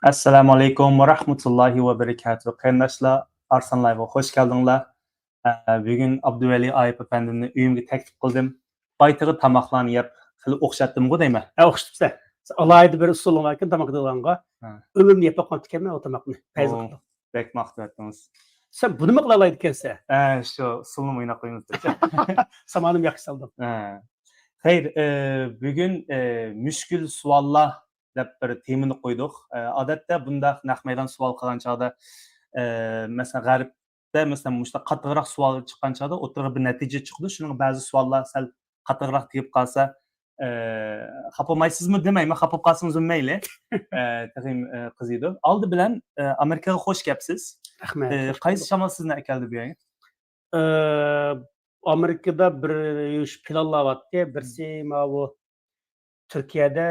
Assalamu alaykum va rahmatullohi va barakatuh. Qarindoshlar, Arslon Live'ga xush keldinglar. Bugun Abduvali Ayıp efendimni uyimga taklif qildim. Baytig'i tamoqlarni yeb, xili o'xshatdim-ku deyman. o'xshatibsan. Alayda bir usulim var ki tamak qilganga. Ha. Ömrümni yeb boqqan ekanman o tamakni. Fayz O, qildim. bek maqtab etdingiz. Sen bunu mu qılalaydı ekansan? Shu usulni o'ynab qo'yamiz deb. Samanım yaxshi saldım. Xeyr, bugun mushkul savollar deb bir temani qo'ydik. Odatda bunda naq maydon savol qilgan chog'da, masalan, g'arbda masalan mushta qattiqroq savol chiqqan chog'da o'tirg'i bir natija chiqdi. Shuning ba'zi savollar sal qattiqroq tegib qolsa, xafa bo'lmaysizmi demayman, xafa bo'lib qolsangiz mayli. Tag'in qiziydi. Oldi bilan Amerikaga xush kelibsiz. Rahmat. Qaysi shamol sizni akeldi bu yerga? Amerika'da bir iş planlavatdı. Birisi bu Türkiye'de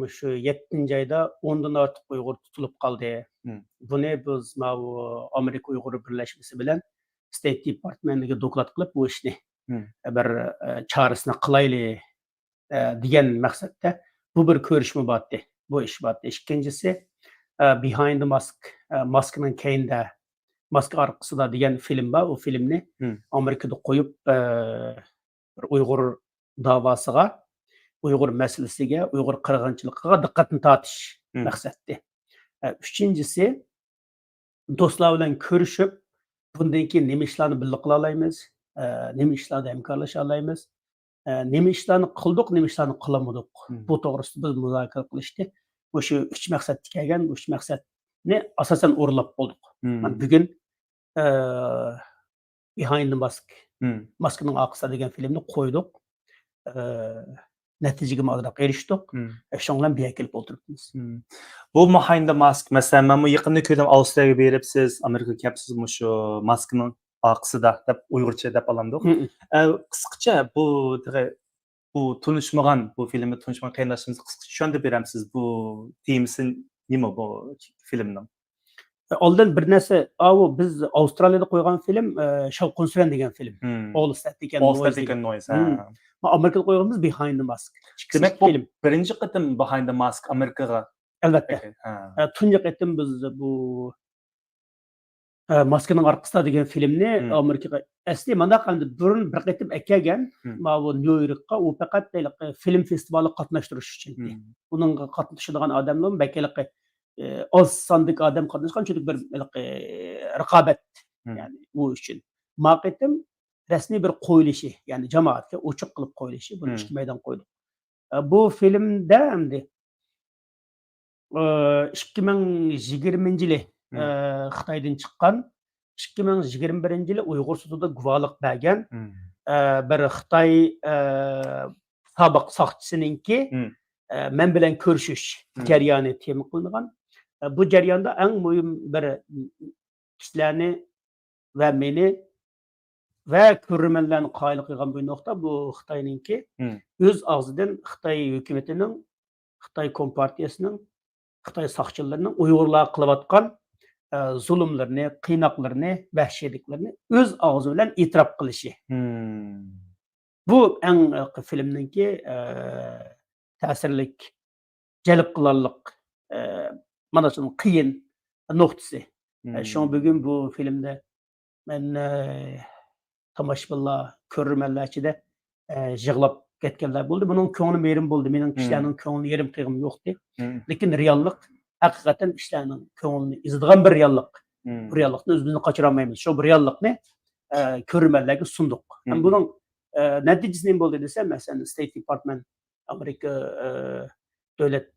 şu 7. ayda 10'dan artık Uygur tutulup kaldı. Bunu biz bu Amerika Uygur Birleşmesi bilen State Department'e doklat kılıp bu işini bir çağrısına kılaylı diyen maksatta bu bir görüşme battı. Bu iş battı. İkincisi Behind the Mask, Mask'ın keyinde Mask arkasında diyen film var. O filmini Amerika'da koyup Uygur davasıga, Uygur meselesiga, Uygur kırgınçılıkıga dikkatini tartış maksattı. Üçüncüsü dostlar bilen görüşüp bundan keyin nima ishlarni birga qila olamiz, nima ishlarda hamkorlasha olamiz, nima ishlarni qildik, nima ishlarni qilmadik. Bu to'g'risida biz muzokara qilishdi. O'sha 3 maqsadga kelgan, 3 maqsadni asosan o'rlab bo'ldik. Bugun Behind the Mask, Mask'ın arkasında degan filmni qo'ydik. Natijaga ozroq erishdik. Shunga bilan bu yerga kelib o'tiribmiz. Bu Behind the Mask, masalan, men bu yaqinda ko'rdim, Avstriyaga beribsiz, Amerikaga kelibsizmi shu Mask'ning orqasida deb Uyg'urcha deb olamdik. Qisqacha bu tunishmagan, bu filmni tunishmagan qarindoshimiz qisqacha tushuntirib beramsiz, bu temasi nima bu filmning? Oldin bir narsa, biz Avstraliyada qo'ygan film Shavqin Suran degan film. All That Degan Noise. Amerikada qo'yganimiz Behind the Mask. Demak, bu birinchi qatim Behind the Mask Amerikaga. Albatta. Tunji qatim biz bu Mask'ın arkasında degan filmni Amerikaga asli mana qanday burun bir qatim kelgan, bu New Yorkka u faqat film festivali qatnashtirish uchun. Buning qatnashadigan odamlar bakalik az sandık adam qatnashgan çünkü bir raqobat yani bu uchun. Maqetim rasmiy bir qo'yilishi, ya'ni jamoatga ochiq qilib qo'yilishi, buni ikki maydon qo'ydik. Bu filmda endi 2020-yili Xitoydan chiqqan, 2021-yili Uyg'ur sudida guvohlik bergan bir Xitoy sobiq soqchisiningki men bilan ko'rishish jarayoni tema qilingan. Bu jarayonda eng muhim bir kishilarni va meni va ko'rmanlarni qoyil qilgan bu nuqta bu Xitoyninki o'z og'zidan Xitoy hukumatining, Xitoy kompartiyasining, Xitoy soqchilarining Uyg'urlar qilayotgan zulmlarni, qiynoqlarni, vahshiyliklarni o'z og'zi bilan e'tirof qilishi. Bu eng filmninki ta'sirlik, jalb qilarlik, mana shunday qiyin nuqtasi. Şu bugün bu filmde men tomoshabinlar, ko'rmanlar ichida yig'lab ketganlar bo'ldi. Buning ko'nglim yerim bo'ldi. Mening kishilarning ko'ngli yerim qilg'im yo'qdi. Lekin reallik haqiqatan ishlarning ko'nglini ezadigan bir reallik. Bu reallikni o'zimizni qochira olmaymiz. Shu bir reallikni ko'rmanlarga sundik. Buning natijasi nima bo'ldi desam, masalan, State Department Amerika davlat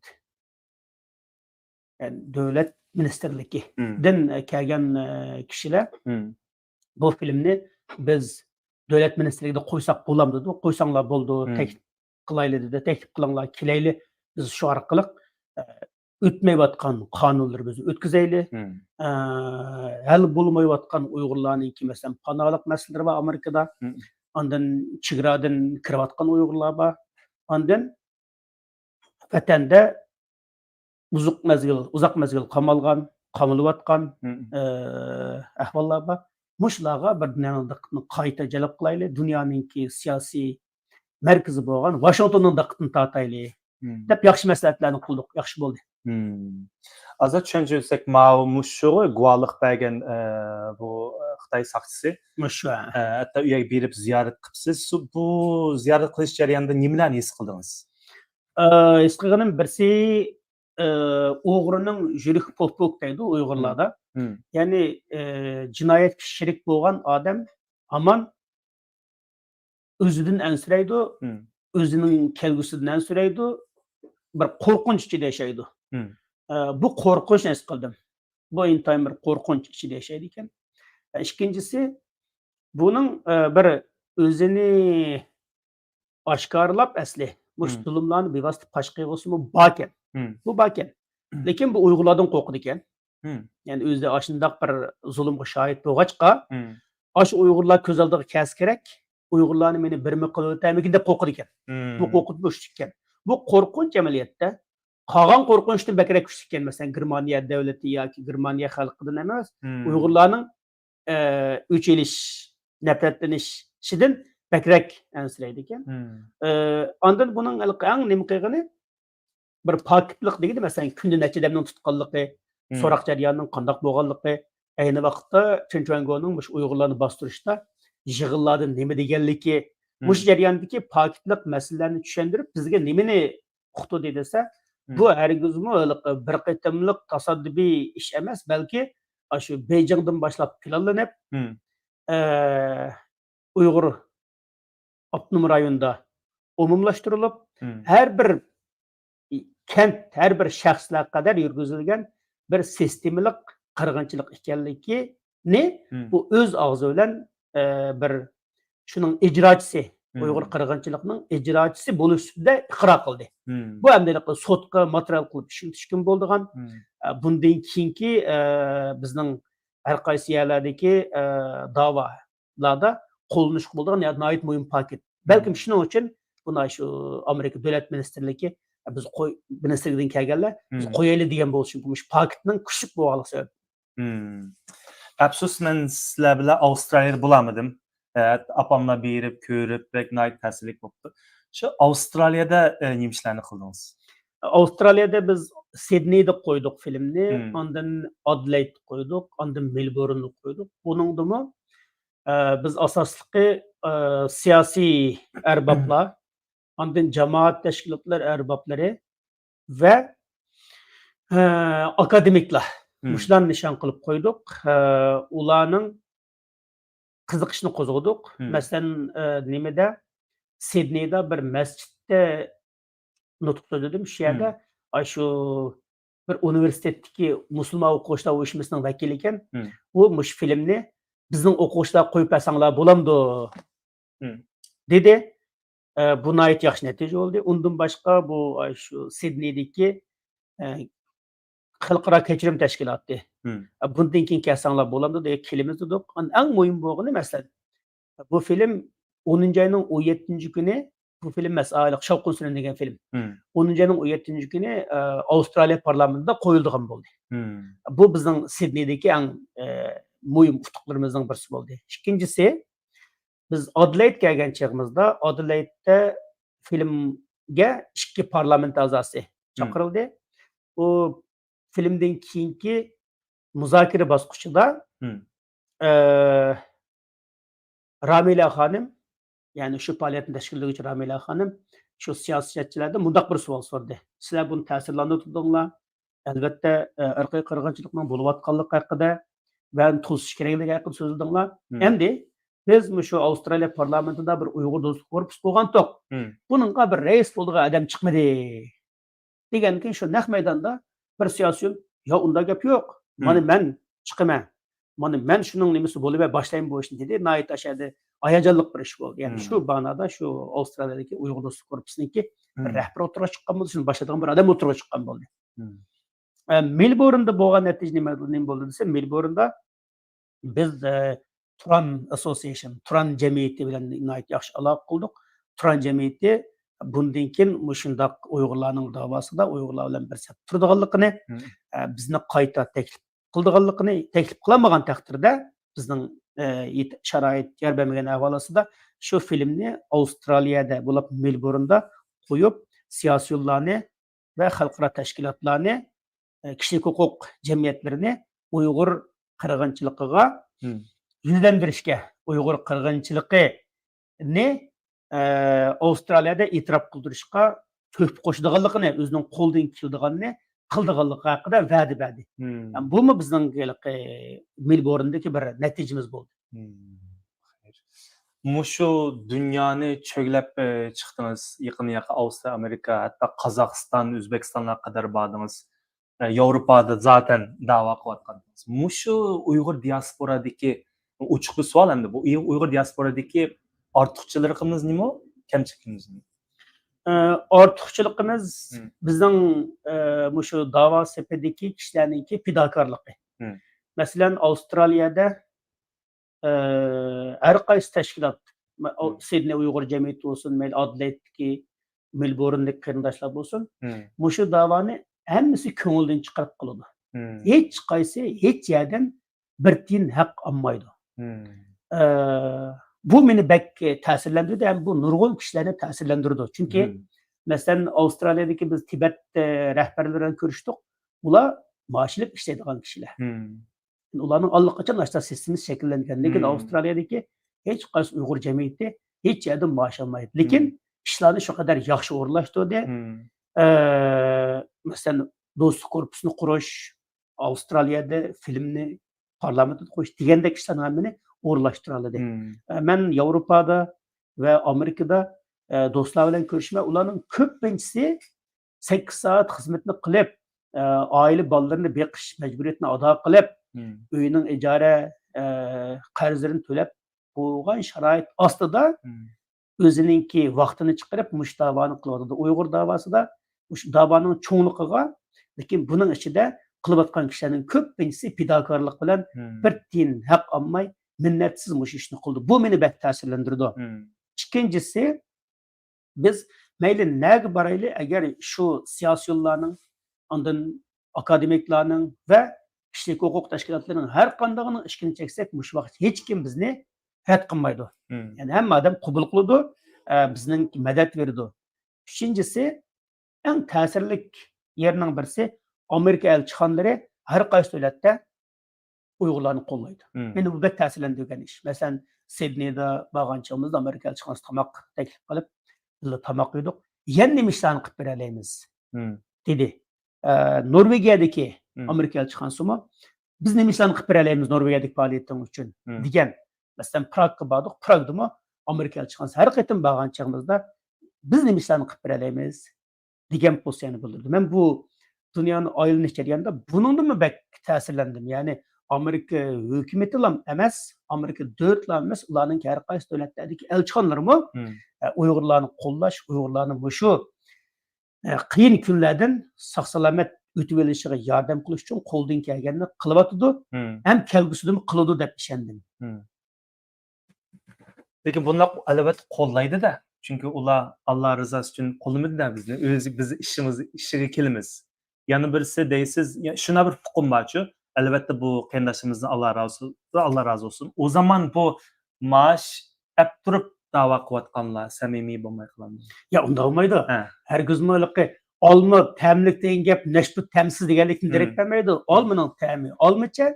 ministerligidan kelgan kishilar bu filmni biz davlat ministerligida qo'ysak bo'lamdi dedi. Qo'ysanglar bo'ldi, taklif qilayli dedi. Taklif qilinglar, kelayli. Biz shu orqali o'tmayotgan qonunlarimizni o'tkazayli. Hal bo'lmayotgan Uyg'urlarningki masalan panohlik masalalari bor Amerikada. Ondan chegaradan kirayotgan Uyg'urlar bor. Ondan vatanda uzoq mezgil qamalgan, qamalayotgan ahvollar bor. Mushlarga bir diqqatni qayta jalb qilayli. Dunyoninki siyosiy markazi bo'lgan Washingtonning diqqatini tortayli. Deb yaxshi maslahatlarni qildik. Yaxshi bo'ldi. Azad tushuntirsak, shu guvohlik bergan bu Xitoy soqchisi. Mushu. Hatto uyga berib ziyorat qilibsiz. Bu ziyorat qilish jarayonida nimalarni his qildingiz? His qilganim birsi o'g'rining yurak po'puk deydi Uyg'urlarda. Ya'ni jinoyatga sherik bo'lgan odam hamon o'zidan ansiraydi, o'zining kelgusidan ansiraydi, bir qo'rqinch ichida yashaydi. Bu qo'rqinchni his qildim. Bu intayin bir qo'rqinch ichida yashaydi ekan. Ikkinchisi, buning bir o'zini oshkorlab asli mush zulmlarni bevosita fosh qilg'usimi bor ekan. Bu bor ekan. Lekin bu Uyg'urlardan qo'rqidi ekan. Ya'ni o'zida shundoq bir zulmga shohid bo'lg'achqa, shu Uyg'urlar ko'z oldiga kelsa kerak, Uyg'urlarni meni birmi qilib o'tamikin deb qo'rqidi ekan. Bu qo'rqib bo'shdi ekan. Bu qo'rqinch amaliyotda qolgan qo'rqinchdan bakrak kuchli ekan. Masalan, Germaniya davlati yoki Germaniya xalqidan emas, Uyg'urlarning o'chilish, nafratlanishidan bakrak ansiraydi ekan. Ondan buning eng nima qilgani bir pokitlik degidi, masalan, kunda necha damning tutqanligi, so'roq jarayonining qandoq bo'lganligi, ayni vaqtda Chunchwangoning mush Uyg'urlarni bostirishda yig'inlardan nima deganligi, mush jarayondagi pokitlik masalalarini tushuntirib, bizga nimani uqtidi desa, bu hargizmi bir qitimliq tasoddifiy ish emas, balki shu Beijingdan boshlab planlanib, Uyg'ur avtonom rayonida umumlashtirilib, har bir kent, har bir shaxslar qadar yurgizilgan bir sistemalik qirg'inchilik ekanligini bu o'z og'zi bilan bir shuning ijrochisi, Uyg'ur qirg'inchiligining ijrochisi bo'lish ustida iqror qildi. Bu hamdaliqda sotqa material qilib tushuntirishkim bo'ldigan. Bundan keyingi bizning har qaysi yerlardagi da'volarda qo'llanilish bo'ldigan nihoyat muhim paket. Balkim shuning uchun buni shu Amerika davlat ministrligi biz ministrligidan kelganlar biz qo'yaylik degan bo'lishi mumkin. Paketning kuchli bo'lganligi sabab. Afsus, men sizlar bilan Avstraliyada bo'lamadim. Apamlar berib, ko'rib, nihoyat ta'sirli bo'ldi. Shu Avstraliyada nima ishlarni qildingiz? Avstraliyada biz Sidneyda qo'ydik filmni, ondan Adelaide qo'ydik, ondan Melbourne qo'ydik. Buningdimi biz asosliqi siyosiy arboblar, ondan jamoat tashkilotlar arboblari va akademiklar shularni nishon qilib qo'ydik. Ularning qiziqishini qo'zg'adik. Masalan, nimada Sidneyda bir masjidda nutq so'zladim. Shu yerda shu bir universitetdagi musulmon o'quvchilar uyushmasining vakili ekan. U mush filmni bizning o'quvchilar qo'yib bersanglar bo'lamdi dedi. Bu nihoyat yaxshi natija bo'ldi. Undan boshqa bu shu Sidneydagi xalqaro kechirim tashkiloti. Bundan keyin kelsanglar bo'lamdi deb kelimiz dedik. Eng muhim bo'lgani masalan, bu film 10-oyning 17-kuni bu film emas, Shavqin Suran degan film. 10-oyning 17-kuni Avstraliya parlamentida qo'yildigan bo'ldi. Bu bizning Sidneydagi eng muhim utuqlarimizdan birisi bo'ldi. Ikkinchisi, biz Adelaide kelgan chog'imizda Adelaide'da filmga 2 parlament a'zosi chaqirildi. U filmdan keyingi muzokara bosqichida Ramila xonim, ya'ni shu faoliyatni tashkillovchi Ramila xonim shu siyosatchilardan mundaq bir savol so'radi. Sizlar buni ta'sirlantirdinglar? Albatta, irqiy qirg'inchilikning bo'layotganligi haqida va to'sish kerakligi haqida so'zladinglar. Endi biz shu Avstraliya parlamentida bir Uyg'ur do'stlik korpusi bo'lgan-tok. Buningga bir rais bo'lgan odam chiqmadi. Degandan keyin shu naq maydonda bir siyosiy, "Yo, unda gap yo'q. Mana men chiqaman. Mana men shuning nimasi bo'lib boshlayman bu ishni" dedi. Nihoyat ashadi hayajonli bir ish bo'ldi. Ya'ni shu banada shu Avstraliyadagi Uyg'ur do'stlik korpusiniki rahbar o'tirib chiqqan bo'ldi, shuni boshlaydigan bir odam o'tirib chiqqan bo'ldi. Melbourne'da bo'lgan natija nima bo'ldi desa, Melbourne'da biz Turan Association, Turan jamiyati bilan nihoyat yaxshi aloqa qildik. Turan jamiyati bundan keyin mushundaq Uyg'urlarning davosida Uyg'urlar bilan bir saf turadiganligini, bizni qayta taklif qildiganligini, taklif qilmagan taqdirda bizning sharoit yer bermagan ahvolida shu filmni Avstraliyada bo'lib Melbourne'da qo'yib, siyosiylarni va xalqaro tashkilotlarni kishilik huquq jamiyatlarini Uyg'ur qirg'inchiligiga Hmm. yuzlantirishga, Uyg'ur qirg'inchiligini Avstraliyada e'tirof qildirishga to'p qo'shadiganligini, o'zining qo'ldan keladiganini qildiganligi haqida va'da berdi. Hmm. Yani bu mu bizning Melbourne'dagi bir natijamiz bo'ldi? Mushu dunyoni cho'glab chiqdingiz. Yaqin Avstriya, Amerika, hatto Qozog'iston, O'zbekistonga qadar bordingiz. Yevropada zaten da'vo qilayotgandingiz. Mushu Uyg'ur diasporadagi ochiq bir savol endi bu. Uyg'ur diasporadagi ortiqchiligimiz nima? Kamchiligimiz nima? Ortiqchiligimiz bizning mushu da'vo sepidagi kishilarningki fidokorligi. Masalan, Avstraliyada her qaysi tashkilot, Sydney Uyg'ur jamiyati bo'lsin, Adelaide'dagi, Melbourne'dagi qarindoshlar bo'lsin, mushu da'voni hammasi ko'ngildan chiqarib qiladi. Hech qaysi hech yerdan bir tiyin haq olmaydi. Bu meni bek ta'sirlantirdi, ham bu nurg'un kishilarni ta'sirlantirdi. Chunki masalan Avstraliyadagi biz Tibet rahbarlari bilan ko'rishdik. Ular maaşlab ishlaydigan kishilar. Ularning allaqachon ashta sistemasi shakllangan. Lekin Avstraliyadagi hech qaysi Uyg'ur jamiyati hech yerdan maash olmaydi. Lekin ishlarni shu qadar yaxshi o'rlashtirdi. Masalan, do'stlik korpusini qurish, Avstraliyada filmni parlamentda qo'yish degandek ishlarni hammani o'rlashtiradi. Men Yevropada va Amerikada do'stlar bilan ko'rishma, ularning ko'pinchisi 8 soat xizmatni qilib, oila bolalarini beqish majburiyatini ado qilib, uyning ijara qarzlarini to'lab bo'lgan sharoit ostida o'zininki vaqtini chiqarib mush davoni qilyapti. Uyg'ur davosida mush davoning cho'ngligiga, lekin buning ichida qilayotgan kishilarning ko'pinchisi fidokorlik bilan bir tiyin haq olmay minnatsiz mush ishni qildi. Bu meni bek ta'sirlantirdi. Ikkinchisi, biz mayli naga borayli, agar shu siyosiyonlarning, ondan akademiklarning va kishilik huquq tashkilotlarining har qandaygini ishini cheksak, mush vaqt hech kim bizni rad qilmaydi. Yani hamma odam qabul qiladi, bizning madad beradi. Uchinchisi, eng ta'sirli yerning birisi Amerika elchixonalari har qaysi davlatda Uyg'urlarni qo'llaydi. Meni bu bek ta'sirlantirgan ish. Masalan, Sidneyda borganchimizda Amerika elchixonasi tamoq taklif qilib, biz tamoq yedik. Yana nima ishlarni qilib beramiz dedi. Norvegiyadagi Amerika elchixonasimi biz nima ishlarni qilib beramiz Norvegiyadagi faoliyatim uchun degan. Masalan, Pragga bordik. Pragdami Amerika elchixonasi har qaytim borganchimizda biz nima ishlarni qilib beramiz degan pozitsiyani bildirdi. Men bu dunyoni aylanish jarayonida buningdan bek ta'sirlandim. Ya'ni Amerika hukumati ham emas, Amerika davlatlari emas, ularning har qaysi davlatlardagi elchixonalarimi Uyg'urlarni qo'llash, Uyg'urlarni shu qiyin kunlardan sog' salomat o'tib olishiga yordam qilish uchun qo'ldan kelganini qilyotdi, ham kelgusida qiladi deb ishondim. Lekin bunlar albatta qo'llaydi-da. Chunki ular Alloh rizosi uchun qo'llamadi-da bizni. O'zi biz ishiga kelamiz. Yana birisi deysiz, shuna bir hukm bor-ku. Albatta bu qarindoshimizni Alloh razı olsun. O zaman bu maash ap turib da'vo qilayotganlar samimiy bo'lmay qoladi. Ya unda olmaydi. Hargizmi olma ta'mlik degan gap nashbut ta'msiz deganlikni darak bermaydi. Olmaning ta'mi olmacha,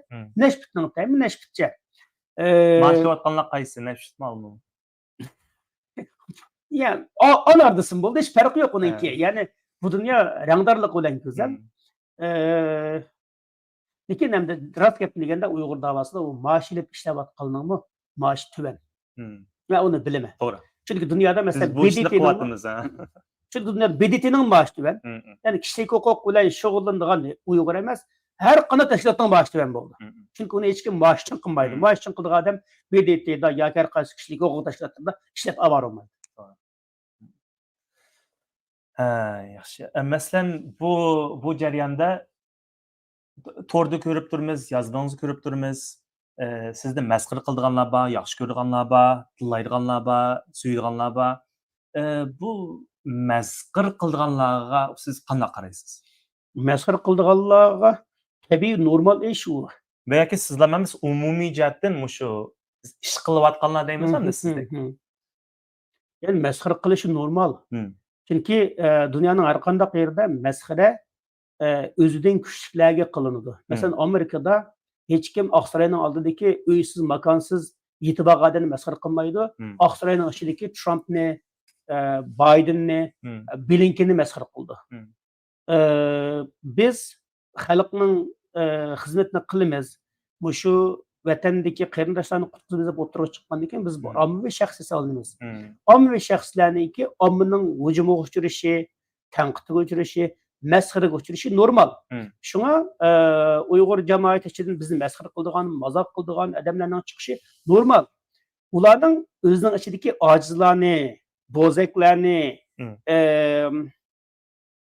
nashbutning ta'mi nashbutcha. Maash qilayotganlar qaysi? Nashbutmi olma? Yani onardısın bo'ldi, hech farqi yo'q uningki. Ya'ni bu dunyo rangdorlik bilan go'zal. Lekin hamda rost gap deganda Uyg'ur davosida u maash ilib ishlayotganlarning maashi tuban. Va uni bilaman. To'g'ri. Chunki dunyoda masalan BDT'ning maashi tuban. Ya'ni kishilik huquq bilan shug'ullanadigan Uyg'ur emas, har qanday tashkilotning maashi tuban bo'ldi. Chunki uni hech kim maash uchun qilmaydi. Maash uchun qilgan odam BDT'da yoki har qaysi kishilik huquq tashkilotlarida ishlab olmaydi. Yaxshi. Masalan, bu jarayonda to'rda ko'rib turmiz, yozmangizni ko'rib turmiz. Sizni masxara qildiganlar bor, yaxshi ko'rganlar bor, tillaydiganlar bor, suydiganlar bor. Bu masxara qildiganlarga siz qanday qaraysiz? Masxara qildiganlarga tabiiy normal ish u. Va yoki sizlar emas, umumiy jihatdan shu ish qilayotganlar deymizmi sizda? Yani masxara qilish normal. Chunki dunyoning har qanday yerida masxara özüden küçüklerge kılınıdı. Mesela Amerika'da hiç kim Aksaray'ın aldığındaki üysiz, makansız, yitiba kadını mesele kılmaydı. Aksaray'ın içindeki Trump'ni, Biden'ni, Blinken'i mesele kıldı. Biz halkının hizmetini kılımız. Bu şu vatandaki qarindoshlarni qutqizib deb o'tirib chiqqandan keyin biz bu ommaviy shaxs hisoblanamiz. Ommaviy shaxslarniki ommaning hujumiga uchrashi, tanqidga uchrashi, masxaraga uchrashi normal. Shunga Uyg'ur jamoati ichidan bizni masxara qiladigan, mazoq qiladigan odamlarning chiqishi normal. Ularning o'zining ichidagi ojizlarni, bo'zaklarni,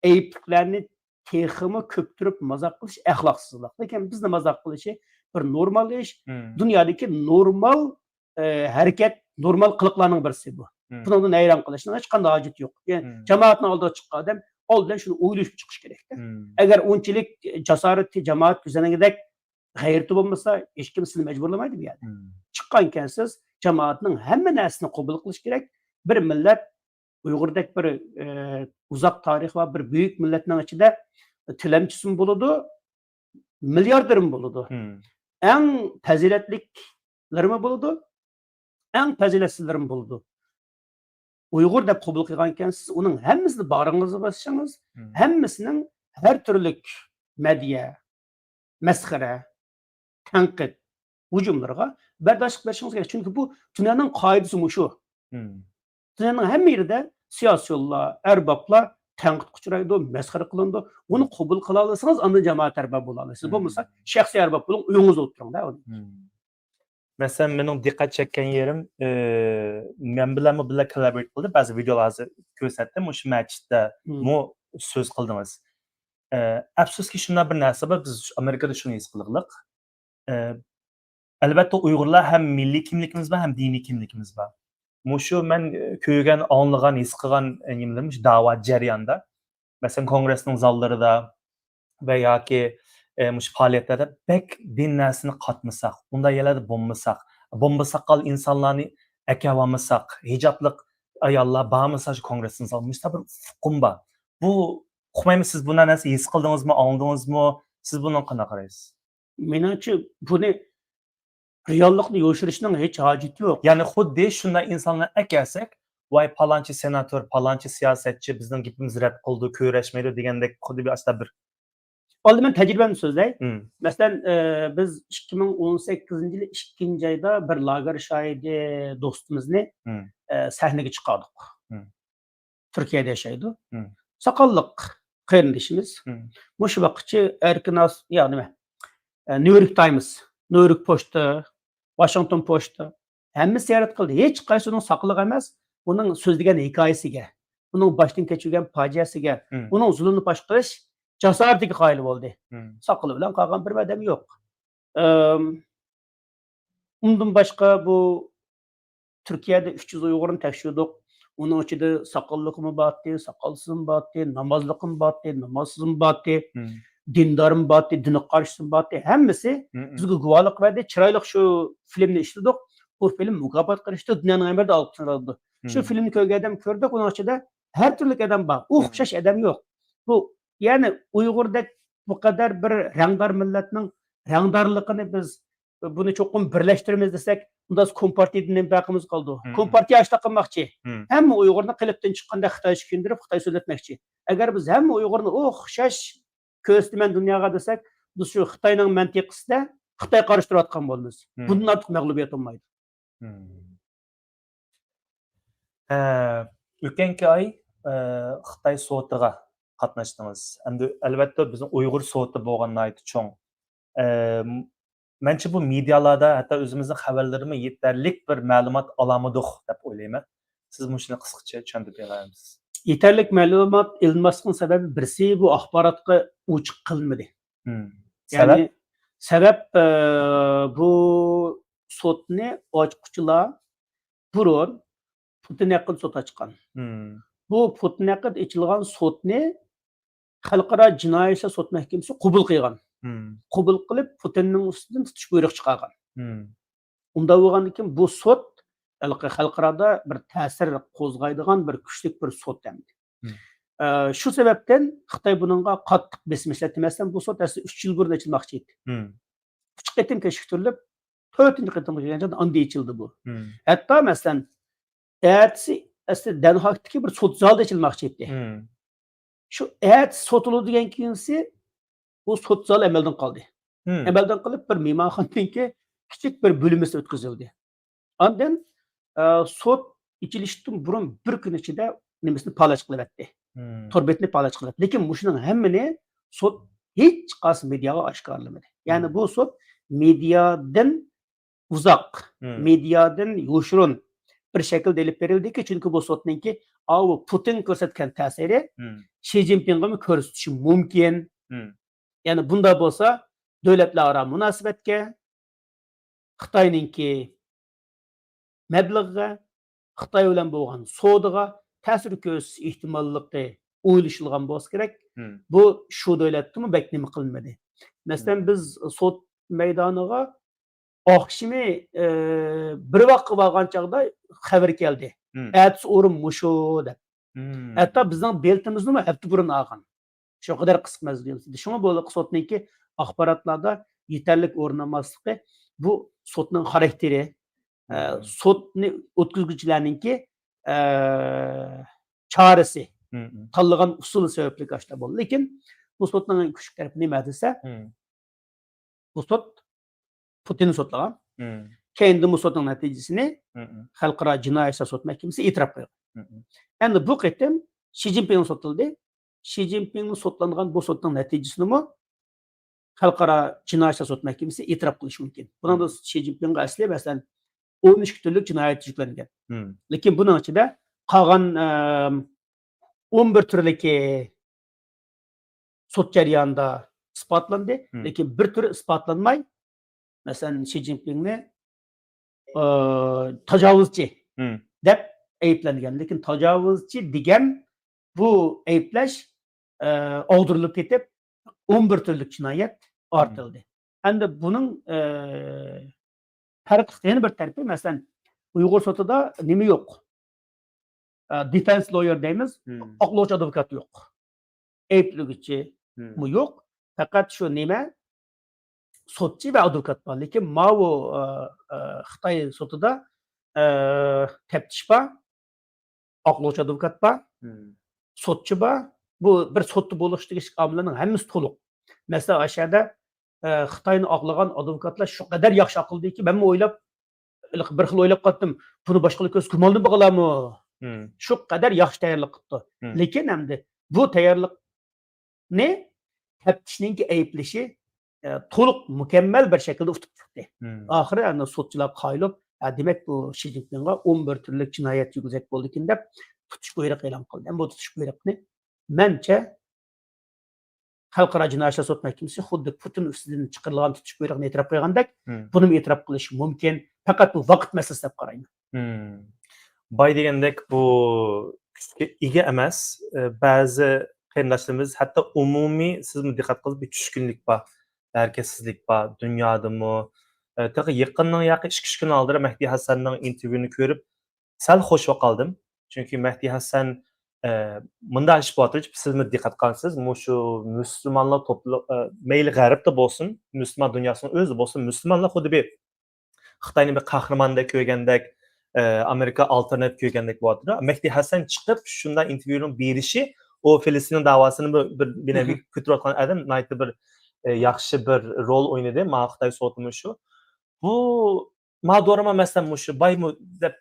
ayıplıklarını teximi köptürüp mazak kılış ahlaksızlık. Lekin bizni mazak kılışı bir normal iş. Dünyadaki normal hareket, normal kılıklarının birisi bu. Bundan ayran kılışına hiç qanday hacet yok. Yani cemaatine aldığı çıkan adam oldan şunu uyluş çıkış gerek. Eğer onçilik cesareti cemaat düzenine gayreti olmasa hiç kimsini mecburlamaydı bir yani. Çıkkanken siz cemaatinin hemen nersini kabul kılış gerek. Bir millet Uyg'urdek bir uzak tarix va bir büyük milletning ichida tilamchisim bo'ladi, milliarderim bo'ladi. Eng fazilatliklarimi bo'ladi, eng fazilatsizlarim bo'ladi. Uyg'ur deb qabul qilgan ekansiz, uning hammasini bag'ringizga bossangiz, hammasining har turlik madya, masxara, tanqid, hujumlarga bardoshlik berishingiz kerak. Chunki bu dunyoning qoidasi shu. Dünyanın hem yerinde siyasiyonlar, erbaplar tanqid uçraydı, mesxara qılındı. Onu qabul qila olsangiz, andan jamoat erbab bo'la olasiz. Bo'lmasa, shaxsiy erbab bo'ling, uyingizda o'tiring da. Mesela mening diqqat chekkan yerim, men bilan birga collaborate qildi, ba'zi videolarni ko'rsatdim, o'sha masjidda so'z qildingiz. Afsuski shunday bir narsa bor, biz Amerikada shuni his qildik. Albatta Uyg'urlar ham milliy kimligimiz bor, ham diniy kimligimiz bor. Mushu men ko'rgan, anglagan, his qilgan nimamish da'vat jarayonida, masalan kongressning zallarida va yoki mush faoliyatlarda bek din narsini qatmasak, unda yerlarda bo'lmasak qal insonlarni akavamasak, hijobliq ayollar bormasa shu kongressning zalida bir huquqim bor. Bu uqmaymi, siz bunday narsa his qildingizmi, angladingizmi? Siz bundan qanday qaraysiz? Menimcha buni reallikni yo'shirishning hech hojati yo'q. Ya'ni xuddi shunday insonlar akasak, voy palonchi senator, palonchi siyosatchi bizning gapimizni rad qildi, ko'rashmaydi degandek xuddi bir asta bir. Oldin men tajribamni so'zlay. Masalan, biz 2018-yil 2-oyda bir lager shoidi do'stimizni sahnaga chiqardik. Turkiyada yashaydi. Soqolliq qarindoshimiz. Mush vaqtchi Erkinos, ya'ni New York Times, New York Posta, Washington Posta hamma ziyorat qildi. Hech qaysining saqliq emas, uning so'zlagan hikoyasiga, uning boshdan kechirgan fojiasiga, uning zulmni fosh qilish jasoratiga qoyil bo'ldi. Saqli bilan qolgan bir odam yo'q. Undan boshqa bu Turkiyada 300 Uyg'urni tekshirdik. Uning ichida saqolliqmi bordi, saqolsizmi bordi, namozliqmi bordi, namozsizmi bordi. Dindarım batı, dini karşısın batı, hemmisi bizge guvalık verdi. Çıraylık şu filmni işledik. Bu film mukabbat karıştı. Dünyanın en de altını aldı. Şu filmni köyge adam gördük. Onun içinde her türlü adam var. Okşaş adam yok. Bu yani Uygur'da bu kadar bir rangdar milletinin rangdarlığını biz bunu çok birleştirmemiz desek, bunda Kompartiyadan bakımız kaldı. Kompartiya açta qilmoqchi. Hamma Uygurni qilibdan chiqqanda Xitoy tushundirib, Xitoy so'zlatmoqchi. Agar biz hamma Uygurni o'xshash ko'stiman dunyoga desak, biz shu Xitoyning mantiqasida Xitoy qarashtirayotgan bo'lamiz. Bundan ortiq mag'lubiyat bo'lmaydi. O'tganki oy Xitoy sotiga qatnashdingiz. Endi albatta bizning Uyg'ur soti bo'lgandan aytib cho'ng. Menimcha bu medialarda hatto o'zimizning xabarlarimiz yetarli bir ma'lumot olamidik deb o'ylayman. Siz shuni qisqacha tushuntirib berasiz? Yeterli ma'lumot ilmasning sababi birisi bu axborotga ochiq qilmadi. Ya'ni sabab bu sotni ochquchilar burun Putin haqqida sot ochgan. Bu Putin haqqida ochilgan sotni xalqaro jinoiy ishlar sot mahkamasi qabul qilgan. Qabul qilib Putinning ustidan tutish buyruq chiqargan. Unda bo'lgandan keyin bu sot xalqaroda bir ta'sir qo'zg'aydigan bir kuchli bir sot endi. Şu sebepten Xitay bununla qattiq besim işletmezsen bu sot aslında 3 yıl burun açılmakçı idi. 3 qitim keşiktirilip 4-cü qitim gelgende andi açıldı bu. Hatta mesela ertesi aslında Den Haag'daki bir sot zalda açılmakçı idi. Şu ertesi sotulu degan kiyinsi bu sot zal emelden kaldı. Emelden kalıp bir mehmonxonaniki kichik bir bölümesi o'tkazildi. Ondan sot ichilishdan burun bir kun ichida nimasini palash qilyapti. Torbetni palash qilyapti. Lekin mushuning hammani sot hech qaysi mediaga oshkorlamadi. Ya'ni bu sot mediadan uzoq, mediadan yoshirun bir shaklda ilib berildiki, chunki bu sotninki bu Putin ko'rsatgan ta'siri Xi Jinpingga ko'rsatishi mumkin. Yani bunda bo'lsa davlatlararo munosabatga, Xitoyninki mablag'ga, Xitoy bilan bo'lgan savdoga ta'sir ko'rsatish ehtimolligi o'ylashilgan bo'lsa kerak. Bu shu davlatdimi bak nima qilinmadi. Masalan biz sud maydoniga oqshimi bir vaqt borgan chog'da xabar keldi. Ertasi o'rin mushu deb. Hatto bizning beltimizni hafta burun olgan. Şu kadar qisqa mezgilda. Şuna bo'lib sotninki axborotlarda yetarlik o'rnamaslığı bu sotning xarakteri, sotni o'tkazuvchilarninki chorasi, tanlagan usuli sababli qashda bo'ldi. Lekin bu sotning kuchli tarafi nima desa, bu sot Putin sotlagan. Keyin bu sotning natijasini Xalqaro jinoiy sud mahkamasi e'tirof qildi. Endi bu qitim Xi Jinping sotildi. Xi Jinping'in sotlangan bu sotning natijasini mi Xalqaro jinoiy sud mahkamasi e'tirof qilishi mumkin. Bunda Xi Jinpingga asli masalan 12 turlik jinoyat yuklangan. Lekin buning ichida qolgan 11 turlik sud jarayonida isbotlandi, lekin bir turi isbotlanmay, masalan Xi Jinpingni tajovuzchi deb ayblangan. Lekin tajovuzchi degan bu ayblash og'dirilib ketib 11 turlik jinoyat ortildi. Endi buning farqi bir tarafi masalan Uyg'ur sotida nima yo'q? Defense lawyer deymiz, oqlovchi advokat yo'q. Ayblovchi mu yo'q. Faqat shu nima sotchi va advokat bor. Lekin bu Xitoy sotida taftish bor, oqlovchi advokat bor, sotchi bor. Bu bir sotda bo'lishdagi omillarning hammasi to'liq. Masalan, aşağıda Xitoyni oqlagan advokatlar shu qadar yaxshi aqldiki, men o'ylab bir xil o'ylab qoldim. Buni boshqalar ko'z ko'rmoldim bo'g'alarmi? Shu qadar yaxshi tayyorlik qildi. Lekin hamda bu tayyorlikni taftishninki ayblashi to'liq mukammal bir shaklda o'tib chiqdi. Oxiri ana sotchilar qoyilib, demak bu Xi Jinpingga 11 turlik jinoyat yuguzak bo'ldi ekan deb tutish buyruq e'lon qildi. Bu tutish buyruqni mencha Xalqaro jinoiy sud mahkamasi xuddi Putin ustidan chiqarilgan tutish buyruqni e'tirof qilgandek, buni e'tirof qilishi mumkin. Faqat bu vaqt masalasi deb qarayman. Boy degandek bu kuchga ega emas. Ba'zi qarindoshlarimiz hatto umumiy sizmi diqqat qilib bir tushkunlik bor, haraketsizlik bor dunyodami. Taqa yaqinning 2 kun oldin Mahdi Hasanning intervyuni ko'rib sal xush qoldim. Chunki Mahdi Hasan bunday ish bo'tib sizmi diqqat qilasiz, shu musulmonlar to'plab mayli g'arbda bo'lsin, musulmon dunyosining o'zi bo'lsin, musulmonlar xuddi bir Xitoyni bir qahramondek ko'rgandek, Amerika alternativ ko'rgandek bo'tdi. Mahdi Hasan chiqib shunday intervyuni berishi, o Filistin davosini bir nevi ko'tarayotgan adam, nayt bir yaxshi bir rol o'ynadi. Men Xitoy sotimi shu. Bu Madorama masalan shu baymu deb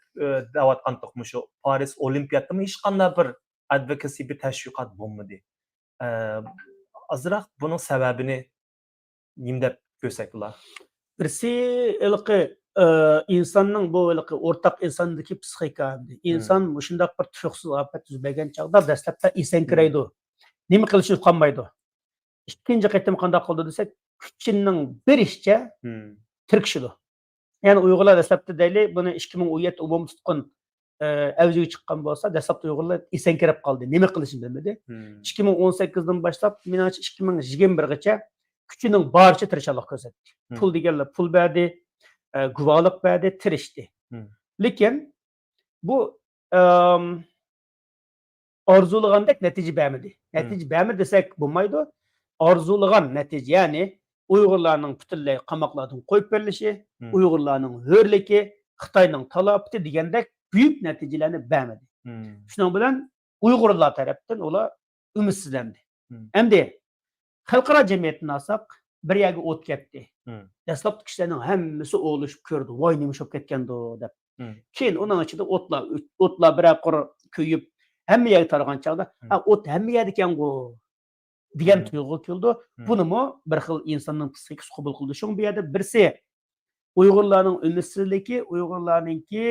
da'vat qildik shu Paris Olimpiyadami hech qanday bir advocacy bir tashviqot bo'lmadi. Azroq buning sababini nima deb ko'rsak bular? Birisi ilqi insonning bu ilqi o'rtaq insondagi psixika. Inson shunday bir tushunsiz ofat yuz bergan chog'da dastlabda esankiraydi. Nima qilishni qolmaydi. Ikkinchi qatim qanday qildi desak, kuchining bir ishcha tirkishidi. Yani Uyg'urlar dastlabda deyli, buni 2017 umum tutqun avjiga chiqqan bo'lsa, dastlabda Uyg'urlar esankirab qoldi. Nima qilishni bilmadi. 2018dan boshlab, menimcha 2021gacha kuchining boricha tirishchilik ko'rsatdi. Pul deganlar pul berdi, guvohlik berdi, tirishdi. Lekin bu arzulagandek natija bermedi. Natija bermedi desek bo'lmaydi. Arzulagan natija, ya'ni Uyg'urlarning butunlay qamoqlardan qo'yib berilishi, Uyg'urlarning hörligi, Xitoyning talafoti degandek büyük natijalarni bermedi. Shuning bilan Uyg'urlar tarafdan ular umidsizlandi. Endi xalqaro jamiyatni olsak, bir yerga o't ketdi. Dastlabki kishilarning hammasi o'g'lishib ko'rdi, voy nima bo'lib ketgandi deb. Keyin uning ichida o'tlar bir aqor kuyib, hamma yerga tarqagan chog'da, o't hamma yerda ekan-ku degan tuyg'u keldi. Bunimi bir xil insonning psixikasi qabul qildi. Shuning bu yerda birsi Uyg'urlarning umidsizligi, Uyg'urlarningki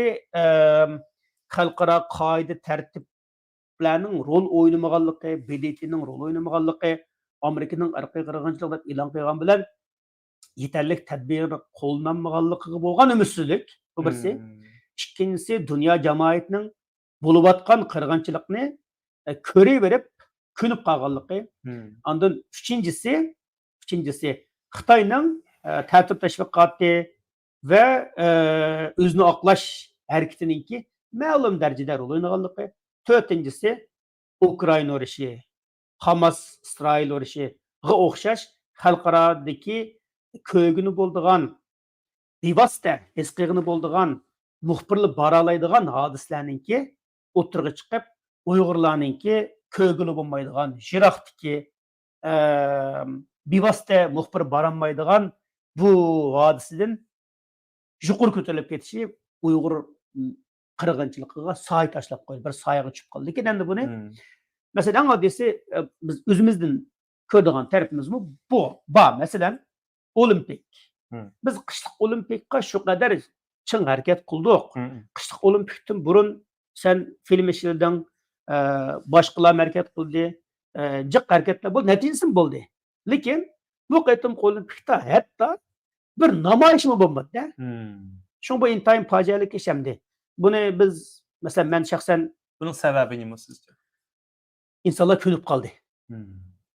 xalqaro qoida tartiblarning rol o'ynamaganligi, BDTning rol o'ynamaganligi, Amerikaning irqiy qirg'inchilik deb e'lon qilgan bilan yetarlik tadbir qo'llanmaganligiga bo'lgan umidsizlik bu birsi. Ikkinchisi dunyo jamoatining bo'layotgan qirg'inchilikni ko'raverib, ko'nib qolganligi. Ondan uchinchisi Xitoyning tartib tashviqoti va o'zini oqlash harakatiningki ma'lum darajada rol o'ynaganligi. To'rtinchisi Ukraina urushi, Hamas Isroil urushiga o'xshash xalqarodagi ko'gini bo'ldigan, bevosita his qilg'ini bo'ldigan, muxbirlik baralaydigan hodisalarningki o'tirg'i chiqib, Uyg'urlarningki ko'gini bo'lmaydigan, jiroqdiki bevosita muxbir baranmaydigan bu hodisadan yuqori ko'tarilib ketishi Uyg'ur qirg'inchiligiga soy tashlab qo'ydi, bir soyaga tushib qoldi. Lekin endi buni masalan oddiysi biz o'zimizdan ko'radigan tarafimizmi bu. Masalan, olimpik. Biz qishliq olimpikqa shu qadar ching harakat qildik. Qishliq olimpikdan burun sen film ishlading, boshqalar harakat qildi, jiq harakatlar bo'ldi, natijasi bo'ldi. Lekin bu qaytim olimpikda hatto bir namoyishmi bo'lmadi-da. Shu bu intayin fojialik ish hamdi. Buni biz masalan men shaxsan buning sababi nima sizcha? İnsanlar ko'nib qoldi.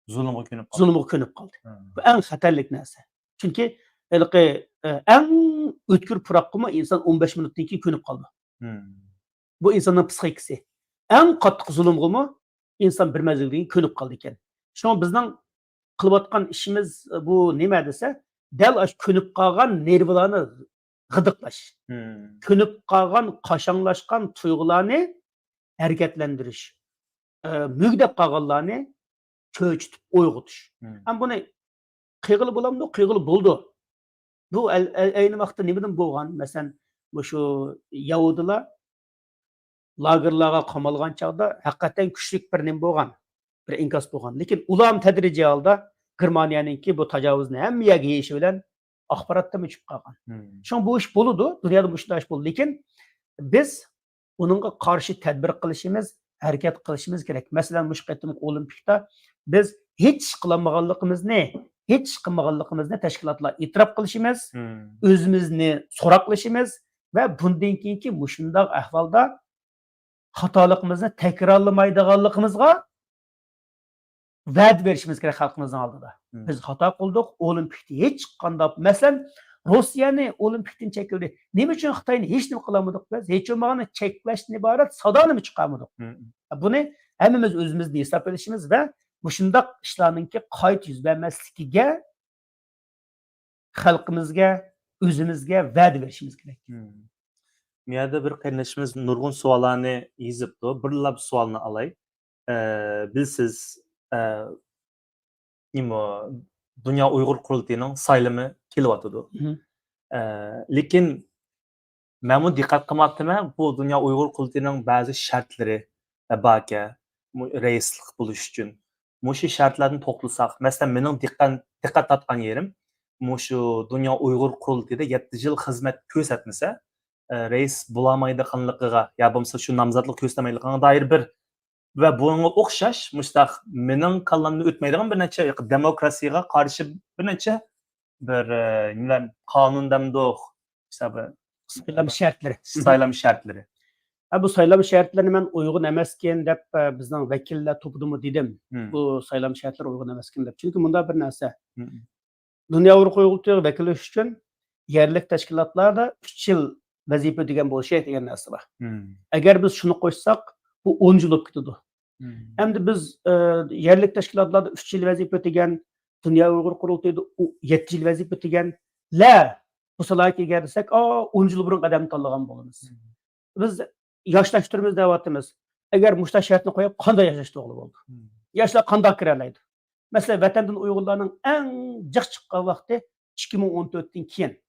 Zulmga ko'nib qoldi. Zulmga ko'nib qoldi. Bu eng xatarlik narsa. Chunki eng o'tkir puroqqa inson 15 minutdan keyin ko'nib qoldi. Bu insonning psixikasi. Eng qattiq zulmga inson bir mazgildan keyin ko'nib qoldi ekan. Shuning bizning qilayotgan ishimiz bu nima desa, dal ash ko'nib qolgan nervlarni g'idiqlash. Ko'nib qolgan, qashonlashgan tuyg'ularni harakatlantirish. Mügdep qolganlarni cho'chitib uyg'otish. Ham buni qiyg'ili bo'lamdi, qiyg'ili bo'ldi. Bu ayni vaqtda nimadan bo'lgan? Masalan, bu shu Yahudilar lagerlarga qamalgan chog'da haqiqatan kuchli bir nim bo'lgan, bir inkas bo'lgan. Lekin ular tadrijiy holda Germaniyaningki bu tajovuzni hamma yerga yeyishi bilan axborotdan o'chib qolgan. Shuning bu ish bo'ldi, dunyoda bu ish bo'ldi. Lekin biz uningga qarshi tadbir qilishimiz, harakat qilishimiz kerak. Masalan, mush qatim olimpikda biz hech qilmaganligimizni tashkilotlar e'tirof qilishimiz, o'zimizni so'roqlashimiz va bundan keyingi mushundaq ahvolda xatoligimizni takrorlamaydiganligimizga va'da berishimiz kerak xalqimizning oldida. Biz xato qildik, olimpikda hech qanday, masalan, Rossiyani olimpikdan chekildi. Nima uchun Xitoyni hech nima qilamadik biz? Hech bo'lmaganda cheklashdan iborat sadoni chiqarmadik. Buni hammamiz o'zimizni hisob qilishimiz va mushundaq ishlarningki qayta yuz bermasligiga xalqimizga, o'zimizga va'da berishimiz kerak. Bu yerda bir qarindoshimiz nurg'un savollarni yozibdi. Birlab savolni olay. Bilsiz, Dünya Uyg'ur qurultiyining saylimi kelyotdi. Lekin men bu diqqat qilmoqdaman, bu Dünya Uyg'ur qurultiyining ba'zi shartlari barka raislik bo'lish uchun. Mushu shartlarni to'plasak, masalan, mening diqqat tortgan yerim, mushu Dünya Uyg'ur qurultiyida 7 yil xizmat ko'rsatmasa, rais bo'lolmaydiganligiga, yo bo'lmasa shu nomzodlik ko'rsatmaydiganiga doir bir va bunga o'xshash mustaq mening kallamni o'tmaydigan bir necha demokrasiyaga qarshi bir necha bir nimalar qonun damdoq hisobi saylam shartlari. Bu saylam shartlarini men uyg'un emasken deb bizning vakillar to'pidimi dedim. Bu saylam shartlari uyg'un emasken deb. Chunki bunda bir narsa. Dunyo Uyg'ur vakillarish uchun yerlik tashkilotlarda 3 yil vazifa degan bo'lishi degan narsa bor. Agar biz shuni qo'shsak, bu 10 yil o'tib ketadi. Endi biz yerlik teşkilatlarda 3 yıl vazife ötegen, Dünya Uyghur Kurultayı'da 7 yıl vazife ötegen, bu salayga gelsek, 10 yıl burun qadam tanlagan bolamiz. Biz yaşlaştırmız devatimiz. Eğer muşta şartını koyup qanday yaşaştı oğlu oldu. Yaşlar qanday kirelaydı. Mesela vatandan Uyg'urlarning eng jiq chiqqan vaqti 2014'ten keyin.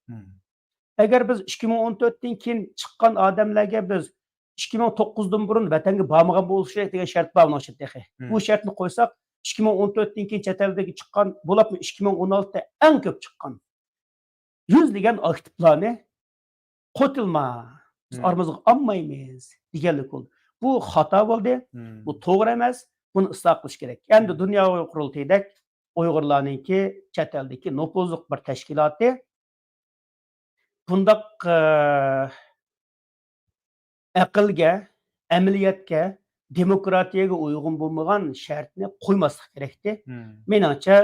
Eğer biz 2014'ten keyin chiqqan odamlarga biz 2009'dan burun vatanga bormagan bo'lishi kerak degan shart bor o'sha texi. Bu shartni qo'ysak 2014'ten keyin chet eldagi chiqqan bo'libmi 2016'da eng ko'p chiqqan 100 degan aktivlarni qo'tilma biz aramizga olmaymiz deganlik bo'ldi. Bu xato bo'ldi. Bu to'g'ri emas. Buni isloh qilish kerak. Endi Dunyo Uyg'ur Qurultayidek Uyg'urlarningki chet eldagi nopozliq bir tashkiloti bundaq aqlga, amaliyotga, demokratiyaga uyg'un bo'lmagan shartni qo'ymaslik kerakdi. Menimcha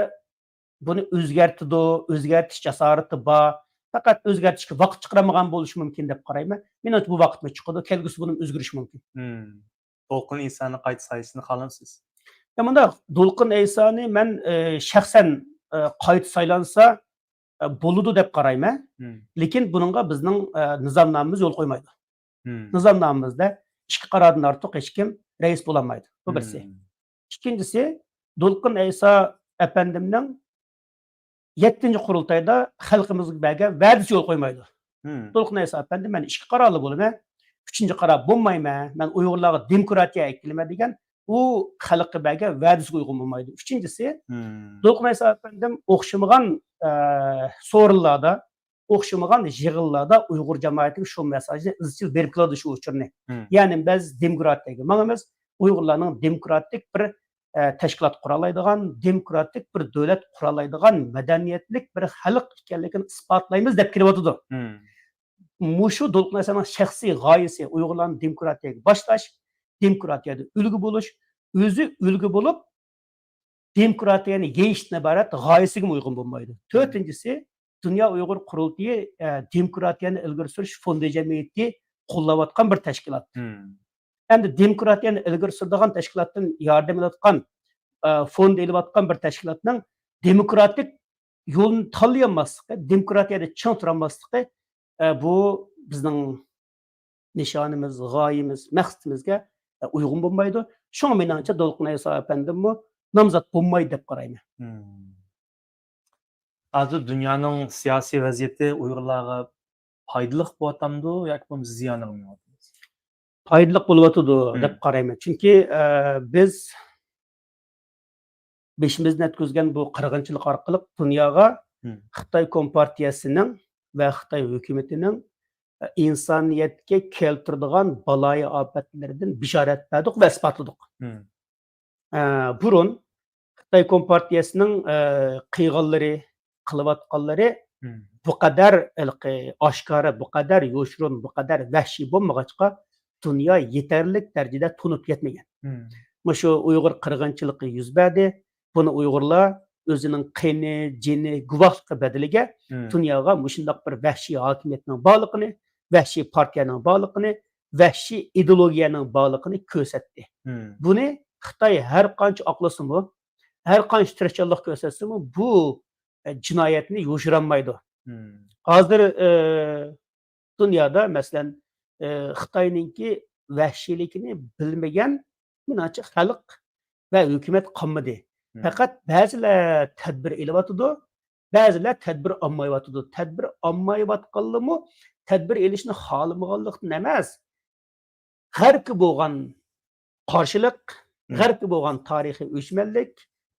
buni o'zgartish jasorati bor. Faqat o'zgartishga vaqt chiqarmagan bo'lishi mumkin deb qarayman. Menimcha bu vaqtda chiqadi, kelgusi buni o'zgarishi mumkin. To'lqin Isoni qayta sayishni xohlaysiz? Bunda To'lqin Isoni men shaxsan qayta saylansa bo'ladi deb qarayman. Lekin buningga bizning nizomnomamiz yo'l qo'ymaydi. Nizomnomamizda ikki qaroqdan ortiq hech kim rais bo'lamaydi. Bu birisi. Ikkinchisi, To'lqin Iso apandimning 7-qurultayda xalqimizga bergan va'dasi yo'l qo'ymaydi. To'lqin Iso apandim men ikki qaroqli bo'laman. 3-qaroq bo'lmayman. Men Uyg'urlarga demokratiya aytmayman degan u xalqqa bergan va'dasiga uyg'un bo'lmaydi. Uchinchisi, To'lqin Iso apandim o'xshamagan so'rinlarda, o'xshamagan yig'inlarda Uyg'ur jamoatiga shu mesajni izchil berib keladi shu uchurni. Ya'ni biz demokratiyaga mangamiz Uyg'urlarning demokratik bir tashkilot quralaydigan, demokratik bir davlat quralaydigan madaniyatlik bir xalq ekanligini isbotlaymiz deb kelyotdi. Mushu To'lqin Isoning shaxsiy g'oyasi Uyg'urlarni demokratiyaga boshlash, demokratiyada ulgu bo'lish, o'zi ulgu bo'lib demokratiyani yeyishdan iborat g'oyasiga uyg'un bo'lmaydi. To'rtinchisi, Dunyo Uyg'ur Qurultayi demokratiyani ilgari surish fondi jamiyati qo'llayotgan bir tashkilot. Endi demokratiyani ilgari suradigan tashkilotdan yordam olayotgan fond elayotgan bir tashkilotning demokratik yo'lni tanlayolmasligi, demokratiyada ching turolmasligi bu bizning nishonimiz, g'oyamiz, maqsadimizga uyg'un bo'lmaydi. Shunga menimcha To'lqin Iso apandimmi nomzod bo'lmaydi deb qarayman. Hozir dunyoning siyosiy vaziyati Uyg'urlarga foydali bo'lyaptimi yoki bo'lmasa ziyonli bo'lyaptimi? Foydali bo'lyapti deb qarayman. Chunki biz beshimizdan o'tkazgan bu qirg'inchilik orqali dunyoga Xitoy Kompartiyasining va Xitoy hukumatining insoniyatga keltiradigan baloyi ofatlardan bishorat berdik va isbotladik. Burun Xitoy Kompartiyasining qilganlari, qilayotganlari bu qadar oshkora, bu qadar yo'shirin, bu qadar vahshiy bo'lmag'achqa dunyo yetarli darajada tunib yetmagan. Shu Uyg'ur qirg'inchiligi yuz berdi. Buni Uyg'urlar o'zining qini, jini, guvohligi badaliga dunyoga mushundaq bir vahshiy hokimiyatning borligini, vahshiy partiyaning borligini, vahshiy ideologiyaning borligini ko'rsatdi. Buni Xitoy har qancha oqlasimi, har qancha tirishchilik ko'rsatsimi, bu jinoyatni yo'shirolmaydi. Hozir dunyoda masalan Xitoyningki vahshiyligini bilmagan menimcha xalq va hukumat qolmadi. Faqat ba'zilar tadbir elyapti, ba'zilar tadbir olmayapti. Tadbir olmayotganlarmi tadbir elishni xohlamaganlikdan emas. G'arbga bo'lgan qarshilik, g'arbga bo'lgan tarixiy o'chmanlik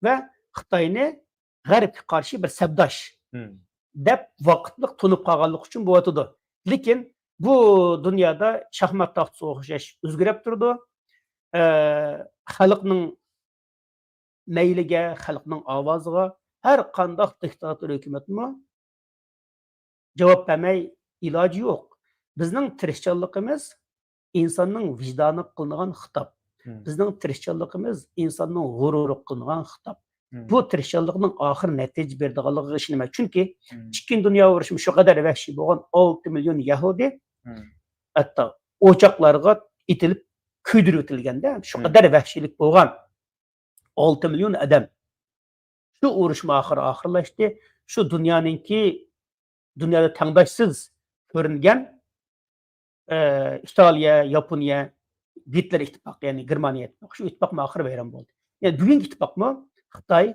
va Xitoyni g'arbga qarshi bir sabdosh deb vaqtliq tunib qolganlik uchun bo'lyapti. Lekin bu dunyoda shaxmat taxtasiga o'xshash o'zgarib turdi. Xalqning mayliga, xalqning ovoziga har qanday diktator hukumatmi javob bermay iloji yo'q. Bizning tirishchiligimiz insonning vijdoni qilingan xitob. Bizning tirishchiligimiz insonning g'ururi qilingan xitob. Bu tirishchilikning oxir natija beradiganligiga ishonaman. Chunki Ikkinchi dunyo urushi shu qadar vahshiy bo'lgan 6 million yahudi hatto o'choqlarga itilib kuydirib o'tilganda shu Hmm. qadar vahshiylik bo'lgan 6 milyon odam shu urushma oxirlashdi. Shu dunyoda tangdoshsiz ko'ringan İtaliya, Yaponiya, Hitler ittifoqi, ya'ni Germaniya ittifoqi, shu ittifoqma oxiri vayron bo'ldi. Ya'ni bugungi ittifoqmi Xitoy,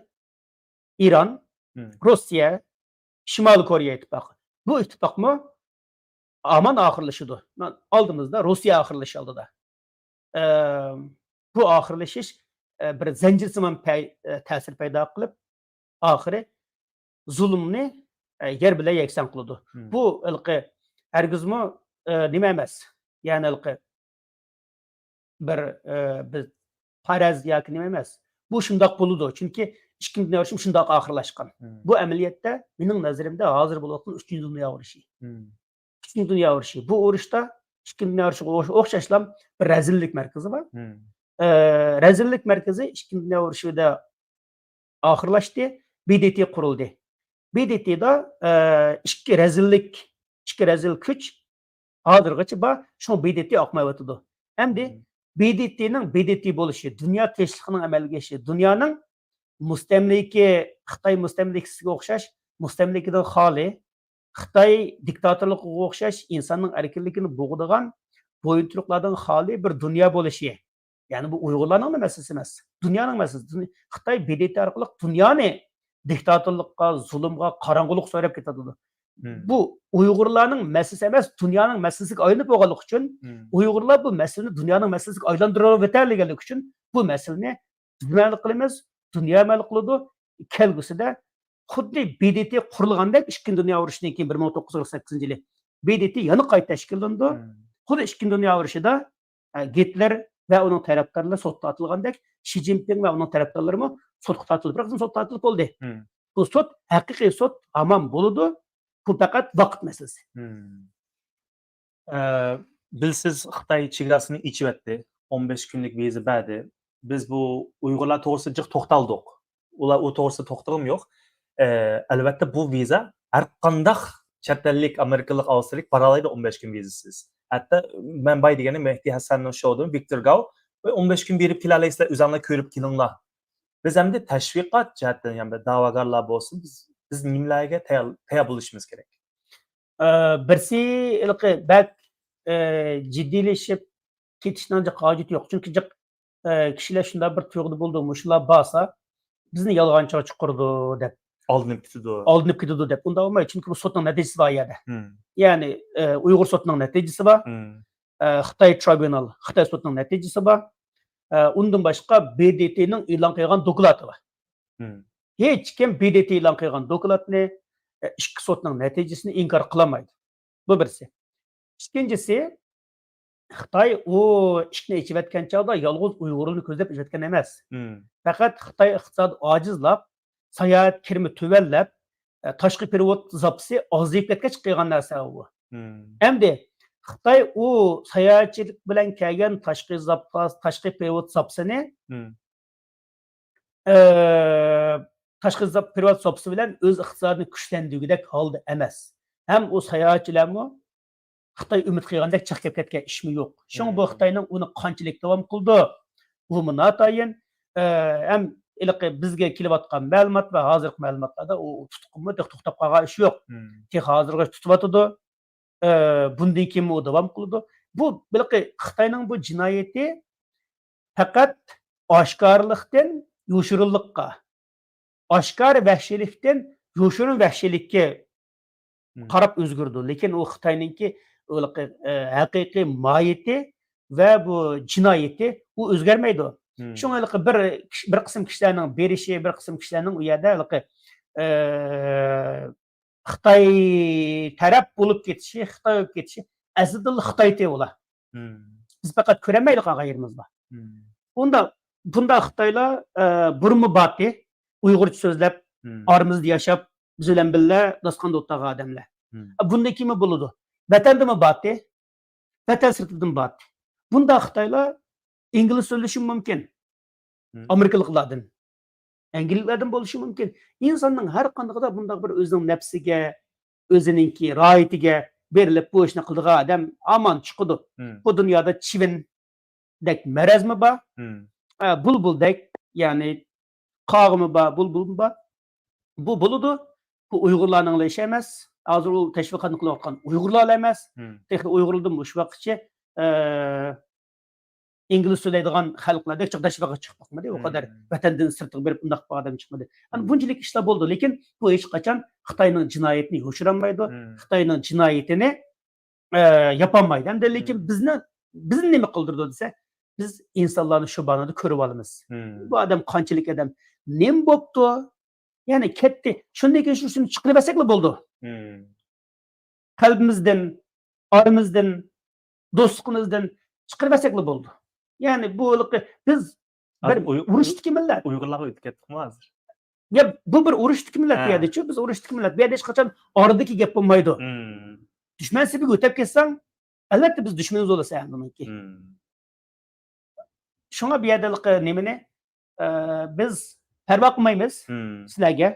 Iron, Hmm. Rossiya, Shimoliy Koreya ittifoqi. Bu ittifoqmi aman oxirlashidi. Oldimizda Rossiya oxirlashi oldida. Bu oxirlashish bir zanjirsimon ta'sir paydo qilib, oxiri zulmni yer bilan yakson qiladi. Hmm. Bu ilqi hargizmi nima emas. Ya'ni ilqi bir biz faraz yoki nima emas. Bu shundoq bo'ladi. Chunki ikkinchi dunyo urushi shundoq oxirlashgan. Hmm. Bu amaliyotda mening nazarimda hozir bo'layotgan 3-chi dunyo urushi. Hmm. 3-chi dunyo urushi. Bu urushda 2-chi dunyo urushiga o'xshashlam bir razillik markazi bor. Hmm. Razillik markazi 2-chi dunyo urushida oxirlashdi. BDT qurildi. BDT'da ikki razil kuch hozirgacha bor. Shu BDT oqmayotdi. Endi BDT'ning BDT bo'lishi, dunyo tinchligining amalga oshishi, dunyoning Xitoy mustamlikasiga o'xshash, mustamlikadan xoli, Xitoy diktatorligiga o'xshash insonning erkinligini bo'g'digan bo'yinturuqlardan xoli bir dunyo bo'lishi. Ya'ni bu Uyg'urlarning masalasi emas, dunyoning masalasi. Xitoy BDT orqali dunyoni diktatorlikqa, zulmga, qorong'ulik so'rab ketadi. Bu Uyg'urlarning masalasi emas, dunyoning masalasiga aylanib bo'lganligi uchun Uyg'urlar bu masalani dunyoning masalasiga aylantirib o'tganligi uchun bu masalani dunyolik qilamiz, dunyo amal qiladi. Kelgusida xuddi BDT qurilgandek 2 dunyo urushidan keyin 1948-yili BDT yana qayta tashkillandi. Xuddi 2 dunyo urushida Hitler va uning tarafdorlari sotga tortilgandek, Shi Jinping va uning tarafdorlari sotga tortildi. Biroq sotga tortilib bo'ldi. Bu sot haqiqiy sot hamon bo'ladi. Bu faqat vaqt masalasi. Bilsiz Xitoy chegarasini ichibdi. 15 kunlik viza berdi. Biz bu Uyg'urlar to'g'risida jiq to'xtaldik. Ular u to'g'risida to'xtalım yo'q. Albatta bu viza har qanday chet ellik amerikalik avstriyalik bora oladi 15 kun vizasiz. Hatto men bay degani Mehdi Hasanning shoudim Victor Gao 15 kun berib kela olasizlar, o'zinglar ko'rib kelinglar. Biz endi tashviqot jihatdan ham da'vogarlar bo'lsin, biz nimalarga tayyor bo'lishimiz kerak. Birsi ilqi bak jiddiylashib ketishning hojati yo'q. Chunki kishilar shunday bir tuyg'u bo'ldi, shular borsa bizni yolg'onchiga chiqirdi deb oldinib ketdi deb. Unda olmaydi, chunki bu sotning natijasi bor yerda. Ya'ni Uyg'ur sotining natijasi bor. Xitoy tribunal, Xitoy sotining natijasi bor. Undan boshqa BDTning e'lon qilgan doklati bor. Hech kim BDT e'lon qilgan doklatni ikki sotning natijasini inkor qilmaydi. Bu birisi. Ikkinchisi, Xitoy u ishni ichayotgan chog'da yolg'iz Uyg'urlarni ko'zlab ichayotgan emas. Faqat Xitoy iqtisod ojizlab, sayohat kirimi tuvallab, tashqi perevod zapisi ozayib ketgach qilgan narsa u. Endi Xitoy u sayohatchilik bilan kelgan tashqi perevod zapisini tashqi perevod zapisi bilan o'z iqtisodini kuchlantirgudek holda emas. Ham u sayohatchilarmi Xitoy umid qilgandek chiqib ketgan ishmi yo'q. Shunga bu Xitoyning uni qanchalik davom qildi? Bu munotayin ham ilqi bizga kelayotgan ma'lumot va hozirgi ma'lumotlarda u tutqunmi to'xtab qolgan ish yo'q. Ki hozirga tutyotdi. Bundan keyin u davom qildi. Bu bilqi Xitoyning bu jinoyati faqat oshkorlikdan yoshirinlikqa, oshkor vahshiylikdan yoshirin vahshiylikka qarab o'zgardi. Lekin u Xitoyningki haqiqiy mohiyati va bu jinoyati u o'zgarmaydi. Shunga bir qism kishilarning berishi, bir qism kishilarning u yerda Xitoy taraf bo'lib ketishi, Xitoy bo'lib ketishi aslida Xitoy ular. Biz faqat ko'rmaylik g'ayrimiz bor. Bunda Xitoylar burmi botdi, Uyg'urcha so'zlab, oramizda yashab, biz bilan birga dostonda o'tirgan odamlar. Bunda kimi bo'ladi? Vatandami botdi? Vatan sirtidan botdi. Bunda Xitoylar ingliz so'zlashi mumkin. Amerikaliklardan. Angliyalardan bo'lishi mumkin. Insonning har qanday bunday bir o'zining nafsiga, o'ziningki royitiga berilib bu ishni qildigan odam omon chiqadi. Bu dunyoda chivin dek merezmi ba, bulbul dek yani kağımı ba, bulbul ba. Bu buludu. Bu Uygurlarning ishi emas. Hozir u tashviqotni qilayotgan Uygurlar emas. Texnik Uygurlardan bu shu vaqtgacha ingliz so'zlaydigan xalqlardek chiqdashvaga chiqib boqmadi. O kadar vatandan sirtga berib undaq bir odam chiqmadi. Hani bunchalik ishlar bo'ldi, lekin bu hech qachon Xitoyning jinoyatini yo'shirolmaydi. Xitoyning jinoyatini yapolmaydi. Hamda lekin bizni nima qildirdi desa, biz insonlarni shu banada ko'rib olamiz. Bu odam qanchalik odam nima bo'pti? Yani ketdi. Shunday keyin shuni chiqarib olsakla bo'ldi. Qalbimizdan, oramizdan, do'stligimizdan chiqarib olsakla bo'ldi. Yani bu biz bir urushdiki millat. Uyg'urlarga o'tib ketdikmi hozir? Ya bu bir urushdiki millat bu yerda-chi, biz urushdiki millat. Bu yerda hech qachon oradagi gap bo'lmaydi. Dushman sibiga o'tib ketsang, albatta biz dushmanimiz bo'lasan buniki. Shunga bu yerda nimani biz parvo qilmaymiz sizlarga.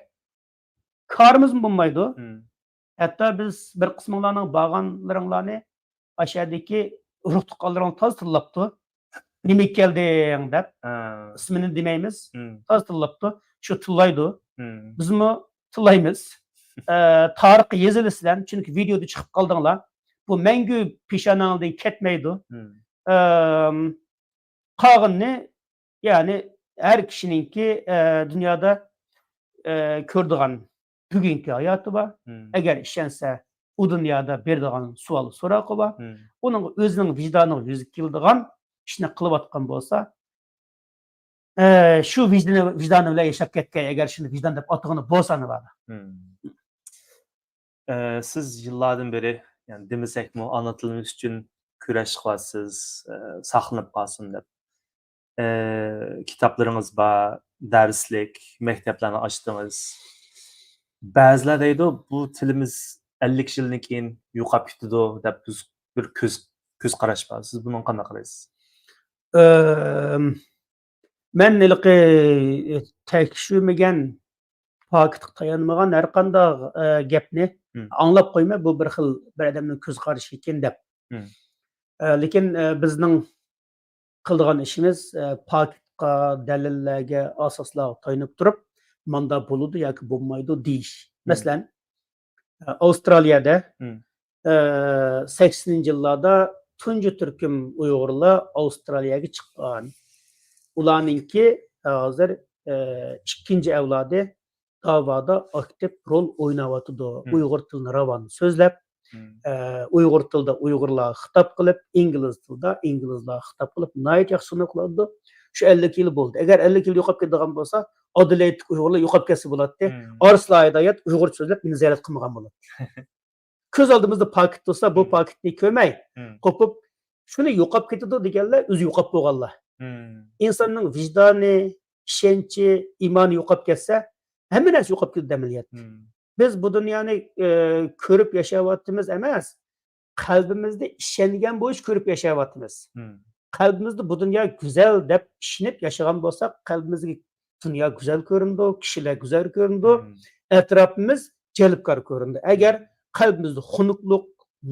Karimiz bo'lmaydi. Hatto biz bir qismlarning borganlaringlarni ashadagi ruh tuqqanlarini toz tillabdi. Nima kelding deb ismini demaymiz. Toz tillabdi. Shu tillaydi. Bizmi tillaymiz. Tarixi yezilisidan, chunki videoda chiqib qoldinglar. Bu mangu peshonangdan ketmaydi. Qog'inni yani her kishininki dunyoda ko'rdigan bugungi hayoti bor. Agar ishonsa, u dunyoda beradigan savol so'roqi bor. Uning o'zining vijdoniga yuz keladigan ishni qilayotgan bo'lsa, shu vijdoni bilan yashab ketgan, agar shuni vijdon deb atag'ini bo'lsani bor. Siz yillardan beri yani demasakmi ana tilimiz uchun kurash qilyapsiz, saqlanib qolsin deb. Kitaplarınız var, derslik, mekteplerini açtınız. Bazılar deydi bu tilimiz 50 yıldan keyin yo'qolib ketadi deb bir ko'z qarash bor. Siz bundan qanday qaraysiz? Men tekshirmagan, pokitga tayanmagan har qanday gapni anglab qo'yma, bu bir xil bir odamning ko'z qarashi ekan deb. Lekin bizning qildigan ishimiz pokitga, dalillarga, asoslarga tayanib turib, manda bo'ladi yoki bo'lmaydi deyish. Masalan, Avstraliyada 80-yillarda tunji turkum Uyg'urlar Avstraliyaga chiqqan. Ularninki hozir ikkinchi avlodi da'voda aktiv rol o'ynayotdi. Uyg'ur tilini ravon so'zlab, Uyg'ur tilida Uyg'urlar xitob qilib, ingliz tilida inglizlar xitob qilib, nihoyat yaxshi qiladi. Shu 50 yil bo'ldi. Agar 50 yil yo'qolib ketadigan bo'lsa, Adelaide Uyg'urlar yo'qolib ketsa bo'ladi. Arslayda Uyg'ur so'zlab meni ziyorat qilmagan bo'ladi. Ko'z oldimizda paket bo'lsa, bu paketni ko'may, qo'pib, shuni yo'qolib ketadi deganlar o'zi yo'qolib bo'lganlar. İnsanning vijdoni, ishonchi, iymoni yo'qolib ketsa, hamma narsa yo'qolib ketadi amaliyotda. Biz bu dunyoni ko'rib yashayapmiz emas, qalbimizda ishongan bo'lish ko'rib yashayapmiz. Qalbimizda bu dunyo go'zal deb ishonib yashagan bo'lsak, qalbimizga dunyo go'zal ko'rindi, kishilar go'zal ko'rindi, atrofimiz jalbkor ko'rindi. Agar qalbimizda xunuqlik,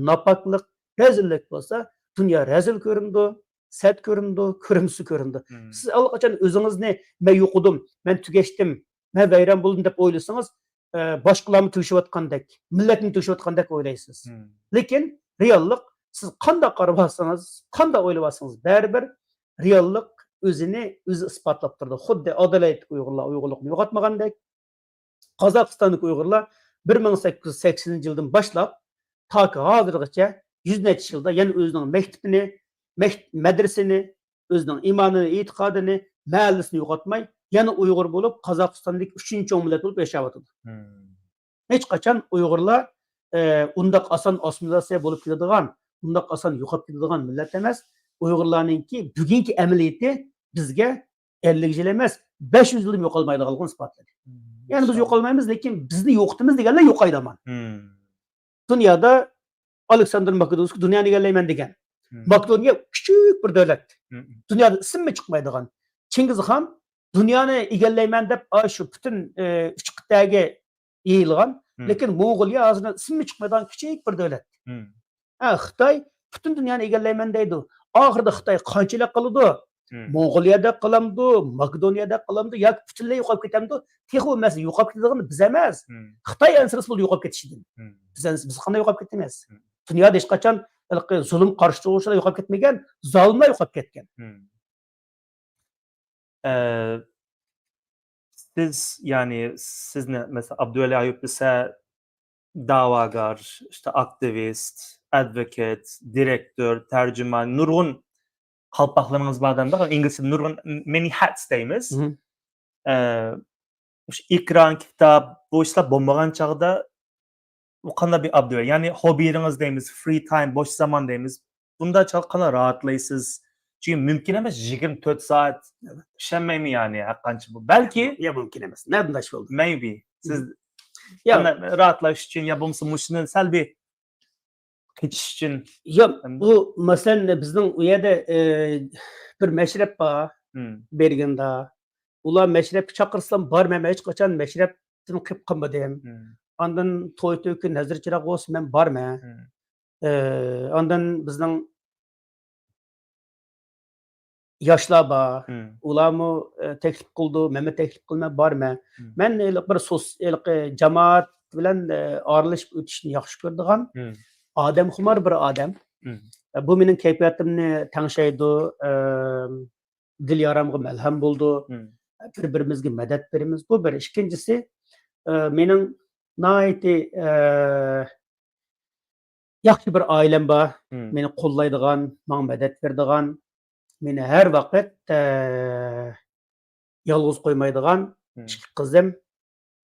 nopoklik, razillik bo'lsa, dunyo razil ko'rindi, sat ko'rindi, ko'rimsiz ko'rindi. Siz allaqachon o'zingizni men yo'qidim, men tugashdim, men vayron bo'ldim deb o'ylasangiz, boshqalarni tugashayotgandek, millatni tugashayotgandek o'ylaysiz. Lekin reallik siz qanday qarab olsangiz, qanday o'ylab olsangiz, baribir reallik o'zini o'zi isbotlab turdi. Xuddi Adelaide Uyg'urlar Uyg'urlikni yo'qotmagandek, Qozog'istonlik Uyg'urlar 1880-yildan boshlab toki hozirgacha 100 necha yilda yana o'zining maktabini, madrasasini, o'zining iymonini, e'tiqodini, mahallasini yo'qotmay, yana Uyg'ur bo'lib, Qozog'istondagi 3-cho'ng millat bo'lib yashayotdi. Hech qachon Uyg'urlar undaq oson assimilyatsiya bo'lib ketadigan, undaq oson yo'qolib ketadigan millat emas. Uyg'urlarningki bugungi amaliyoti bizga 50 yil emas, 500 yil yo'qolmaydiganligini isbotladi. Ya'ni biz yo'qolmaymiz, lekin bizni yo'qitimiz deganlar yo'qaydi aman. Dunyoda Aleksandr Makedonskiy dunyoni egallayman degan. Makedoniya kichik bir davlat. Dunyoda ismi chiqmaydigan. Chingizxon dunyoni egallayman deb shu butun 3 qit'aga yeyilgan, lekin Mo'g'uliya hozir ismi chiqmaydigan kichik bir davlat. Xitoy butun dunyoni egallayman deydi. Ahırda Xitay qanchalik qiladi? Hmm. Moğoliyada qilamdi, Makedoniyada qilamdi, yoki butunlay yo'qolib ketamdi. Texu emas, yo'qolib ketadigan biz emas. Hmm. Xitoy ansirasi bo'ldi yo'qolib ketishidan. Hmm. Biz qanday yo'qolib ketamiz? Hmm. Dunyoda hech qachon zulm qarshi turuvchilar yo'qolib ketmagan, zolimlar yo'qolib ketgan. Hmm. Siz yani sizni mesela Abdüveli Ayup ise davagar, işte aktivist, advocate, direktör, tercüman, nurgun kalpaklarınız badanda, İngilizce nurgun many hats deymiz. İkran, kitap, bu işler bombagan çağda bu qanday bir Abdüveli. Yani hobiyiniz deymiz, free time, boş zaman deymiz. Bunda qanday rahatlaysız. Çünkü mümkün emas 24 saat işenmeymi yani haqqancha bu. Belki Ya mümkün emas. Nereden daş oldu? maybe siz Ya rahatlash uchun ya bo'lmasa mushuni salbiy kechish uchun Yok, bu masalan bizning u yerda bir mashrab bor Berganda. Ular mashrabga chaqirsam bormayman, hech qachon mashrabdan qilib qolmadim. Ondan to'y to'kin nazar chirog bo'lsa men borman. Ondan bizning yoshlar bor. Ularmi taklif qildi, men taklif qilmay borman. Men bir jamoat bilan aralashib o'tishni yaxshi ko'radigan odamxumor bir odam. Bu mening kayfiyatimni tangshaydi, dilyoramga malham bo'ldi. Bir-birimizga madad beramiz. Bu bir. Ikkinchisi, mening nihoyatda yaxshi bir oilam bor. Meni qo'llaydigan, menga madad beradigan, meni har vaqt yolg'iz qo'ymaydigan ikki qizim,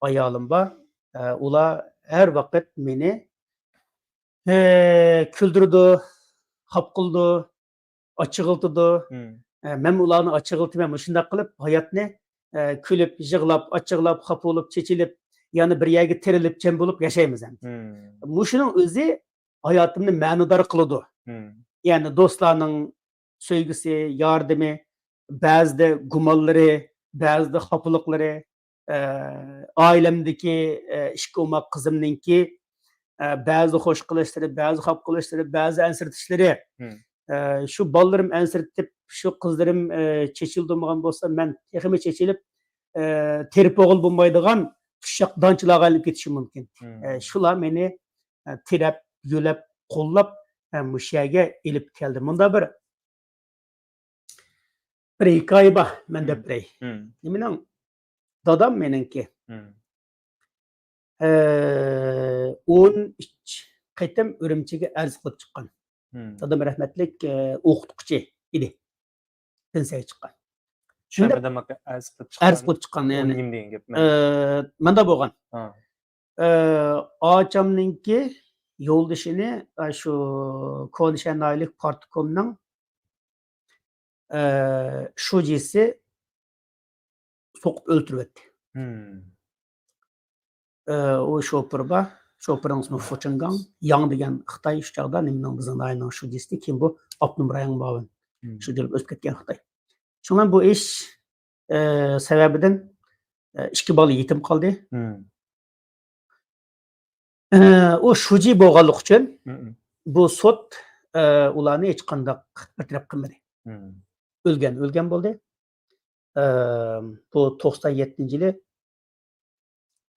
ayolim bor. Ular har vaqt meni kuldirdi, xaf qildi, ochig'iltidi. Men ularni ochig'iltmayman. Shunday qilib hayotni kulib, yig'lab, ochig'lab, xaf bo'lib, chechilib, yana bir yerga tirilib, jam bo'lib yashaymiz ham. Shuning o'zi hayotimni ma'nodor qiladi. Ya'ni do'stlarning sevgisi, yordami, ba'zida gumonlari, ba'zida xafaliklari, oilamdagi ishga o'moq qizimninki ba'zi xush qilishlari, ba'zi xaf qilishlari, ba'zi ansirtishlari. Shu bolalarim ansirtib, shu qizlarim chechildimagan bo'lsa, men texmi chechilib, terip o'g'il bo'lmaydigan tushaq donchilarga aylanib ketishim mumkin. Shular meni tirab, yo'lab, qo'llab mush yerga elib keldi. Bunda bir hikoya bor, men deb beray. Mening dadam meningki 13 qaytam Urumchiga arz qilib chiqqan. Dadam rahmatlik o'qituvchi edi. Pensiyaga chiqqan. Shunda demak arz qilib chiqqan yani. Nim degan gap. Menda bo'lgan. Ochamninki yo'ldishini shu Ko'nishanaylik partkomning shujisi so'qib o'ltirib etdi. O şoför bor. Şoförning ismi Fuchingang. Yang degan Xitoy shu chaqda nimning bizning rayonning shujisi kim bu? Abnum rayon bo'g'in. Shu kelib o'sib ketgan Xitoy. Shundan bu ish sababidan ikki bola yetim qoldi. O shuji bo'lganlik uchun bu sud ularni hech qanday bartaraf qilmadi. O'lgan bo'ldi. Bu 97-yili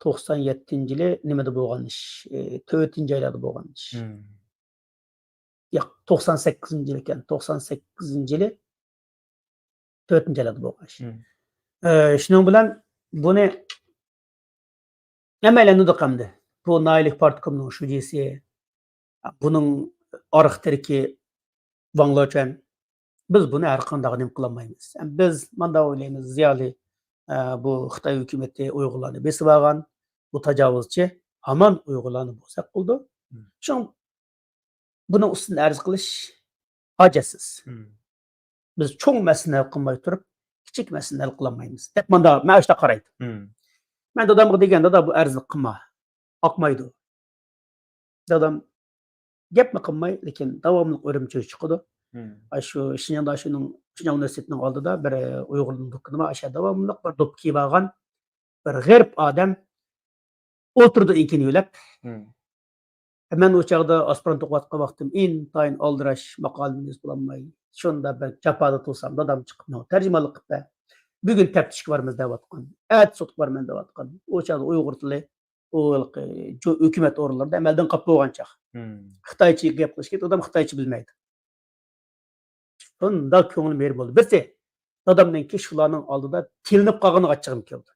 97-yili nimada bo'lgan ish? 4-oylarda bo'lgan ish. Yo'q, 98-yil ekan. 98-yili 4-oylarda bo'lgan ish. Shuning bilan buni nimalarni qildi? Bu Naylik partkomning shujisi, buning orqatirki vanglarchan biz buni har qanday nim qilolmaymiz. Biz manda o'ylaymiz, ziyoli bu Xitoy hukumati Uyg'urlarni besib olgan, bu tajovuzchi hamon Uyg'urlarni bo'saq qildi. Shuning buni ustini arz qilish hojatsiz. Biz cho'ng masalani hal qilmay turib, kichik masalani hal qilolmaymiz. Deb manda ma'ashda qaraydi. Men dadamga deganda da bu arzni qilma, oqmaydi. Dadam gapni qilmay, lekin davomli o'rimchi chiqdi. Shu Shinyan universitetining oldida bir Uyg'urning do'koni bor. O'sha davomli bir do'p kiyib olgan bir g'arb odam o'tirdi ekin yo'lab. Men o chaqda aspirant o'qiyotgan vaqtim intayin aldirash maqolamni yozib olmay, Şunda ben japada tursam dadam çıkıp no tercümanlık qilib be. Bugun teptişki varmız deyapatkan. Ət sotuk var men deyapatkan. O çağda Uyghur tili o hökümet organlarında emelden qap bolğan çaq. Xitayça gap qilishga odam Xitayça bilmaydi. Bunda ko'nglim yer bo'ldi. Birsi dadamninki shularning oldida tilinib qolganiga achchig'im keldi.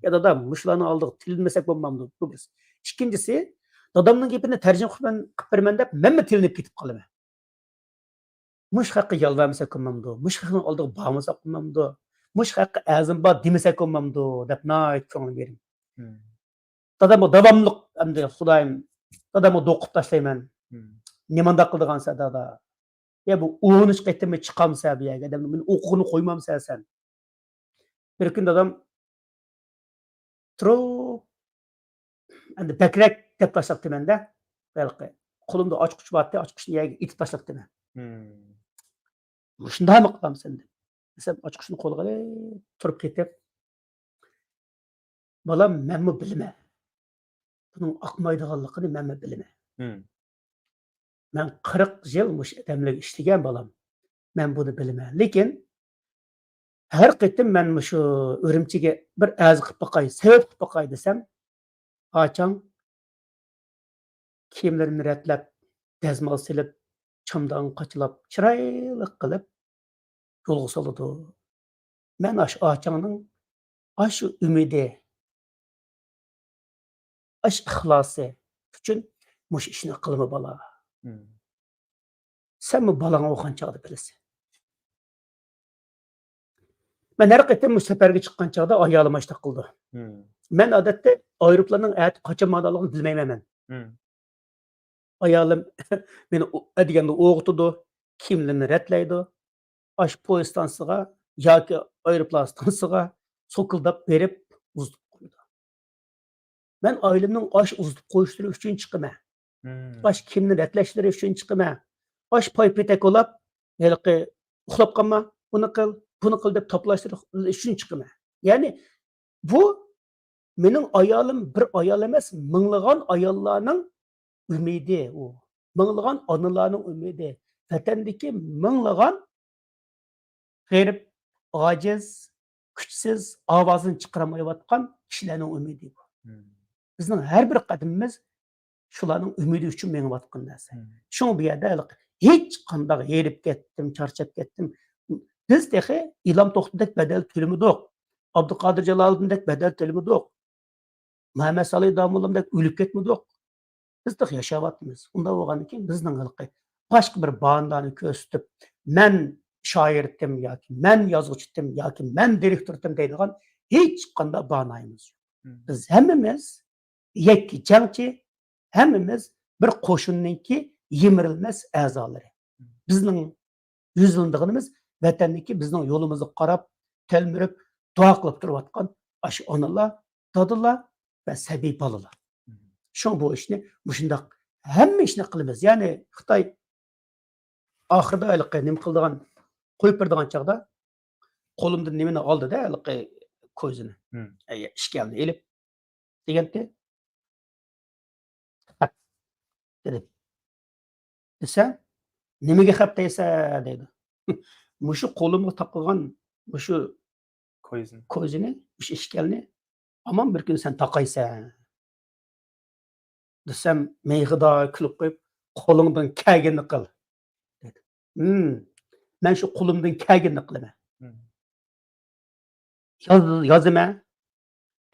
Ya dadam shularning oldida tilinmasak bo'lmamdi. Bu birisi. Ikkinchisi dadamning gapini tarjima qilib beraman deb menmi tilinib ketib qolaman. Mush haqqa yalvarmasak bo'lmamdi. Mush haqning oldiga bormasak bo'lmamdi. Mush haqqa azim bor demasak bo'lmamdi deb nayt ko'nglim berim. Dadam davomliq endi Xudoyim dadamni do'qib tashlayman. Nimanda qildigansa dada. Ya bu uğunuş qaytimi chiqamsa bu yerga adam men o'qishni qo'ymamsan sen. Bir kun dadam turib endi bakrak deb tashlab demanda balqi qo'limda ochqich borda ochqichni yerga itib tashlab deman. Shundaymi qilamsan deb. Desam ochqichni qo'lga turib ketib bolam menmi bilma. Buning oqmaydiganligini menmi bilma. Ben 40 yıl muş adamla işleyen balam. Ben bunu bilmem. Lekin her qitim ben şu Ürümçi'ge bir az qilib bakay, sebep qilib bakay desem, açan kiyimlerini retlep, dezmal silip, çamdan qaçılap, çıraylı qilib yolga saladı. Ben açanın aş ümidi, aş ixlası üçün muş işini qılımı bala. Sen mi balana oxan çağda bilirsin? Ben her qitim bu seferge çıqqan çağda ayalım açta qıldı. Ben adette aeroplanın ət qaçamadalığını bilmeyim ben. Ayalım beni edigende oğutudu, kimliğini retleydi. Aş poyuz stansıga, yoki aeroplan stansıga sokuldap berip uzutup qo'ydi. Ben ailemning aş uzutup qo'yishlari uchun chiqaman. Baş kimni retlashleri uchun chiqaman. Baş paypetek olab, yalqi uxlab qolma, bunu qil deb toplashtirish uchun chiqaman. Ya'ni bu mening ayolim bir ayol emas, minglagan ayollarning umidi u. Minglagan onalarning umidi. Vatandagi minglagan g'arib, ojiz, kuchsiz, ovozini chiqarmayotgan kishilarning umidi bu. Bizning har bir qadamimiz shularning umidi uchun mengayotgan narsa. Shu bu yerda hech qanday yerib ketdim, charchab ketdim. Biz tehi İlham To'xtadek bedel to'limidik. Abduqodir Jaloliddindek bedel to'limidik. Muhammad Salih Damullomdek o'lib ketmadik. Biz tehi yashayapmiz. Unda bo'lgandan keyin bizning boshqa bir bahanlarni ko'rsatib, men shoir edim yoki men yozuvchi edim yoki men direktor edim deydigan hech qanday bahanamiz yo'q. Biz hammamiz yakki jangchi, hammamiz bir qo'shinninki yemirilmas a'zolari. Bizning yüzündigimiz vatanniki bizning yo'limizni qarab, telmirib, duo qilib turayotgan ash onalar, dadalar va sabiy bolalar. Shu bu ishni mushundaq hamma ishni qilamiz. Ya'ni Xitoy oxirida nima qildigan, qo'yib berdigan chaqda qo'limdan nimani oldi-da, ko'zini. Ishkalni elib deganda dedi. Desa, nimaga xap deysa dedi. Mushu qo'limga taqilgan mushu ko'zini, mushu ishkalni aman bir kun sen taqaysan. Desam, meyxida kulib qo'yib, qo'lingdan kelganini qil dedi. Men shu qo'limdan kelganini qilaman. Yozaman,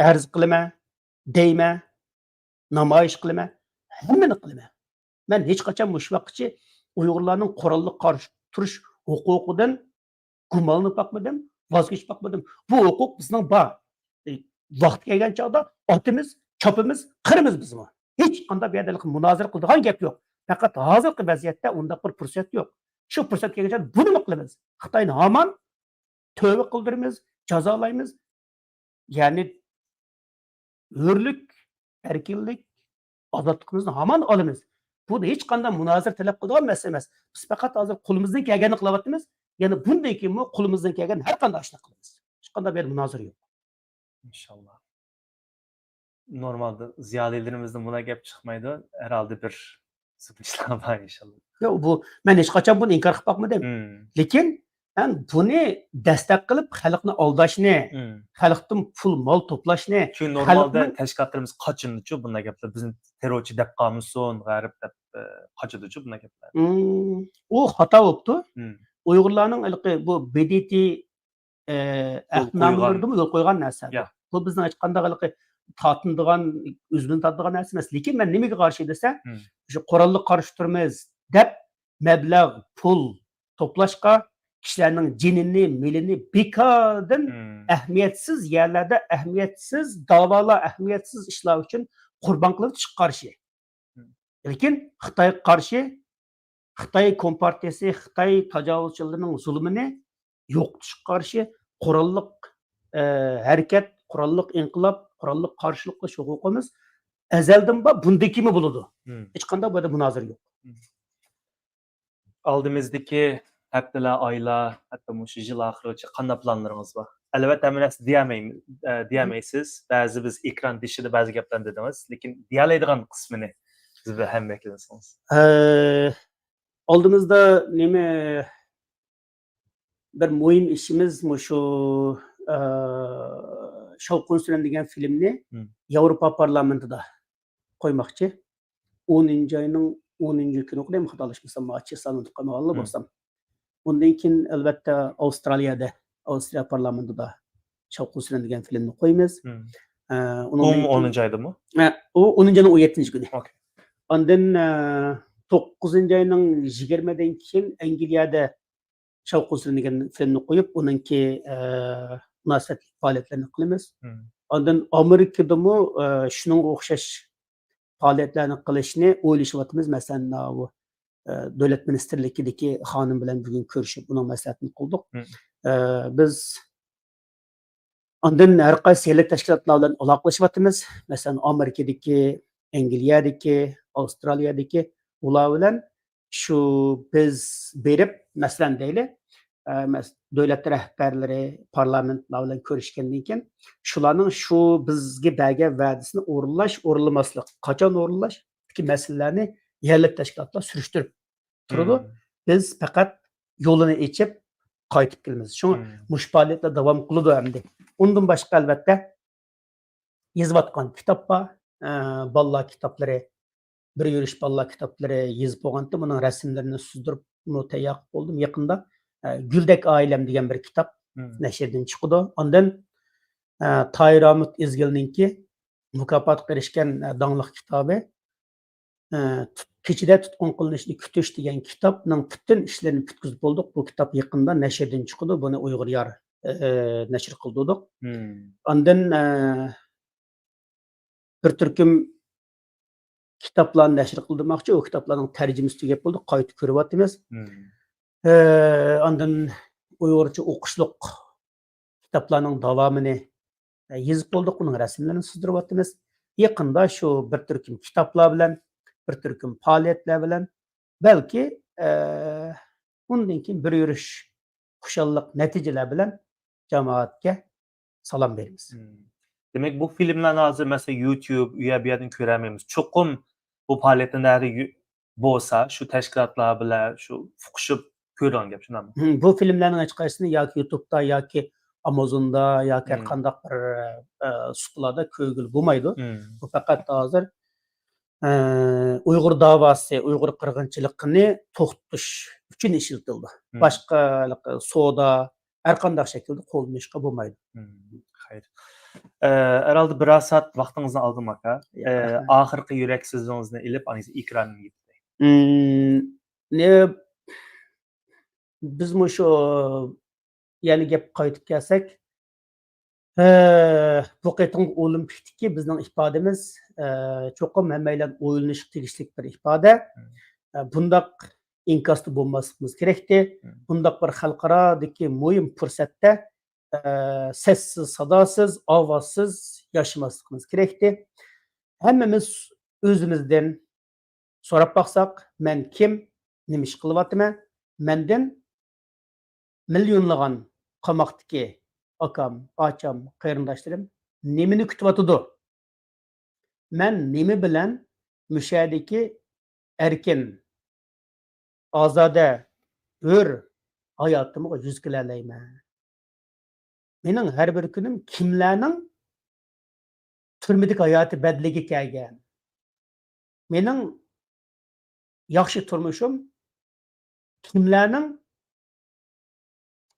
arz qilaman, deyman, namoyish qilaman, hammani qilaman. Men hech qachon mush vaqtchi Uyg'urlarning qurolli qarshi turish huquqidan gumonlanib boqmadim, voz kechib boqmadim. Bu huquq bizning bor. Vaqt kelgan chog'da otimiz, chopimiz, qirimiz bizmi? Hech qanday bu yerda munozara qiladigan gap yo'q. Faqat hozirgi vaziyatda unda bir fursat yo'q. Shu fursat kelganda buni qilamiz. Xitoyni hamon tövbe qildiramiz, jazolaymiz. Ya'ni hurlik, erkinlik, ozodligimizni hamon olamiz. Bu hech qanday munozara talab qiladigan masala emas. Biz faqat hozir qo'limizdan kelganini qilyapmiz. Ya'ni bundan keyin qo'limizdan kelgan har qanday ishni qilamiz. Hech qanday bir munozara yo'q. İnşallah. Normalde ziyadelerimizden buna gap çıkmaydı. Herhalde bir Sizin işler var inşallah. Yo, bu men hech qachon buni inkor qilib boqmadim. Lekin men buni dastak qilib xalqni aldashni, xalqdan pul mol to'plashni, Çünkü normalde xalqning teşkilatlarımız kaçındıçı bununla gaplar. Bizim terörçü dep kalmışsın, garip dep kaçıdıçı bununla gaplar. u xato bo'pti. Hmm. Uyg'urlarning bu BDT Yo'l ahdnomalarida yo'l qo'ygan narsa. Ya. Bu bizning hech qanday tortindigan, o'zini tortadigan narsa emas. Lekin men nimaga qarshi desa, shu qurolli qarshi turamiz deb mablag' pul to'plashga kishilarning jinini, milini bekordan ahamiyatsiz yerlarda, ahamiyatsiz da'volar, ahamiyatsiz ishlar uchun qurbon qilib chiqarshi. Lekin Xitoyga qarshi Xitoy kompartiyasi, Xitoy tajovuzchilarining zulmini yo'qotishga qarshi qurolliq harakat, qurolliq inqilob, qurolliq qarshilik qilish huquqimiz azaldan bor, bundakimi bo'ladi. Hech qanday bu yerda munozara yo'q. Aldığımızdaki haftalar, aylar, hatta şu yıl ahırıca qanday planlarınız var? Elbette hemen hepsi diyemeysiz. Bazı biz ekran dışında bazı gaplarni dediniz. Lekin diyalaydigan kısmını siz bir hem bekliyorsunuz. Oldimizda nima bir muhim ishimiz shu Shovqin Suran degan filmni Yevropa parlamentida qo'ymoqchi. 10-oyning 10-kuni o'qiyman, xudo xohlasa, ma'chisa unutib qolmaganlar bo'lsam. Undan keyin albatta Avstriya parlamentida Shovqin Suran degan filmni qo'yamiz. Uning 10 ayda mı? U 10-oyning 17-kuni. Okay. Ondan 9-oyning 20dan keyin Angliyada Shovqin Suran degan filmni qo'yib, uningki munosabatli faoliyatlarni qilamiz. Ondan Amerikadami shunga o'xshash faoliyatlarni qilishni o'ylashyapmiz. Masalan, bu davlat ministerligidagi xonim bilan bugun ko'rishib, uning maslahatini qildik. Biz ondan har qaysi davlat tashkilotlari bilan aloqalashyapmiz. Masalan, Amerikadagi, Angliyadagi, Avstraliyadagi ular bilan shu biz berib, masalan deylik, davlat rahbarlari parlamentlar bilan ko'rishgandan keyin shularning shu bizga bergan va'dasini o'rinlamaslik, qachon o'rinlash ikki masalalarni yerlik tashkilotlar surishtirib turadi. Biz faqat yo'lini ochib qaytib kelamiz. Shu mush faoliyatlar davom qiladi endi. Undan boshqa albatta yozayotgan kitob bor, bolalar kitoblari, bir yurish bolalar kitoblari yozib bo'lganda, buning rasmlarini suzdirib tayyor bo'ldim yaqinda. Güldek Ailem degan bir kitap nashrdan chiqdi. Ondan Tahir Ahmad Ezgilninki mukofotga erishgan dongliq kitobi Kechida tutqun qilinishni kutish degan kitobning butun ishlarini bitkazib bo'ldik. Bu kitob yaqinda nashrdan chiqdi. Buni Uyg'ur yor nashr qildik. Ondan bir turkum kitoblarni nashr qildirmoqchi. O kitoblarning tarjimasi tugab bo'ldi. Qayta ko'ryapmiz. Ondan Uyg'urcha o'qishliq kitoblarning davomini yozib bo'ldik. Uning rasmlarini sizdiryapmiz. Yaqinda shu bir turkum kitoblar bilan, bir turkum faoliyatlar bilan balki undan keyin bir yurish xushalliq natijalar bilan jamoatga salom beramiz. Demek bu filmlarni hozir mesela YouTube, bu yerdan ko'ramaymiz. Cho'qim bu faoliyatlarni bo'lsa, shu tashkilotlar bilan shu fuqishib ko'rgan gap, shundaymi? Bu filmlarning hech qaysini yoki YouTube'da yoki Amazon'da yoki har qanday bir suqlarda ko'rgil bo'lmaydi. Bu faqat hozir Uyg'ur davosi, Uyg'ur qirg'inchiligini to'xtatish uchun ishlatildi. Boshqa savdo har qanday shaklda qo'llanishga bo'lmaydi. Xayr. Herhalde biraz saat vaxtınızı aldım aka. Ahirki yürek sözünüzü ilip anisi ikramını gitti. Ne biz şu yani gap qaytib kelsak, bu qitim olimpikdagi bizning ifodamiz cho'qim hammaylar o'ylanish tegishli bir ifoda. Bundaq inkosda bo'lmasligimiz kerakdi. Bundaq bir xalqarodagi muhim fursatda sessiz, sadosiz, ovozsiz yaşamasligimiz kerakdi. Hammamiz o'zimizdan so'rab baqsaq, men kim, nima ish qilyapman? Mendan millionlagan qamoqdagi akam, ocham, qarindoshlarim nimani kutyapti? Men nima bilan mushadagi erkin, azade, hür hayatımı yüz kilaleymen. Mening her bir günüm kimlerning türmedik hayatı bedligi kelgan. Mening yaxshi turmushim kimlarning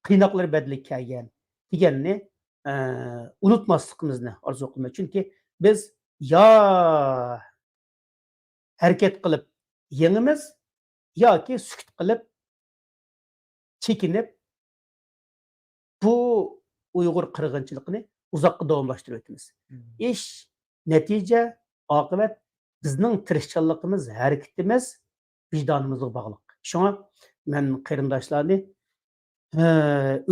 qiynoqlari bedligi kelgan deganni unutmasligimizni orzu qilmayman. Chunki biz yo harakat qilib yengimiz yoki sukut qilib chekinib bu Uyg'ur qirg'inchiligini uzoqqa davomlashtirib o'tamiz. Ish, natija, oqibat bizning tirishchanligimiz, harakatimiz vijdonimizga bog'liq. Shunga men qarindoshlarni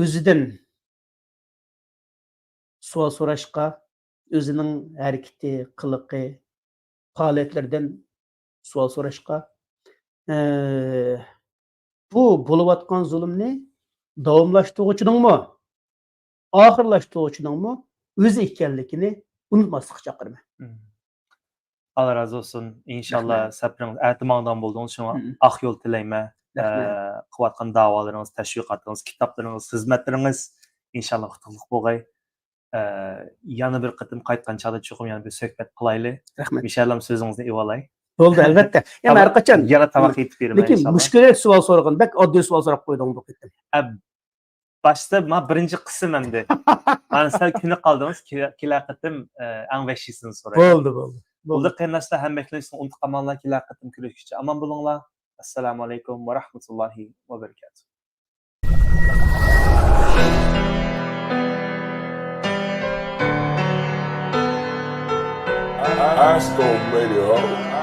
o'zidan savol so'rashga, o'zining harakati, qiliqi, faoliyatlaridan savol so'rashga, bu bo'layotgan zulmni davomlashtiruvchininmi, oxirlashtiruvchininmi o'zi ekanligini unutmaslikka chaqiraman. Allah razı olsun. İnşallah sabrınız ertimağdan buldunuz. Şuna ak yol tilayman. Qıvatqan davalarınız, təşviqatınız, kitaplarınız, hizmetleriniz inşallah qutuqluq bo'lg'ay. Yana bir qitim qaytgan chog'da cho'qim yana bir suhbat qilayli. Rahmat. Inşallah so'zingizni evalay. Bo'ldi, albatta. Yana har qachon yana tovoq yetib beraman lekin inşallah. mushkulat savol so'ragan, bak oddiy savol so'rab qo'ydim bu ketdim. Başta men birinchi qism endi. Mana sal kuni qoldingiz, kelar qitim ang vahshiysini so'rayman. Bo'ldi. Bo'ldi qarindoshlar, hammaklaringizni unutqamanlar, kelar qitim ko'rishguncha omon bo'linglar. Assalomu alaykum va rahmatullohi va barakatuh. I stole lady hoe.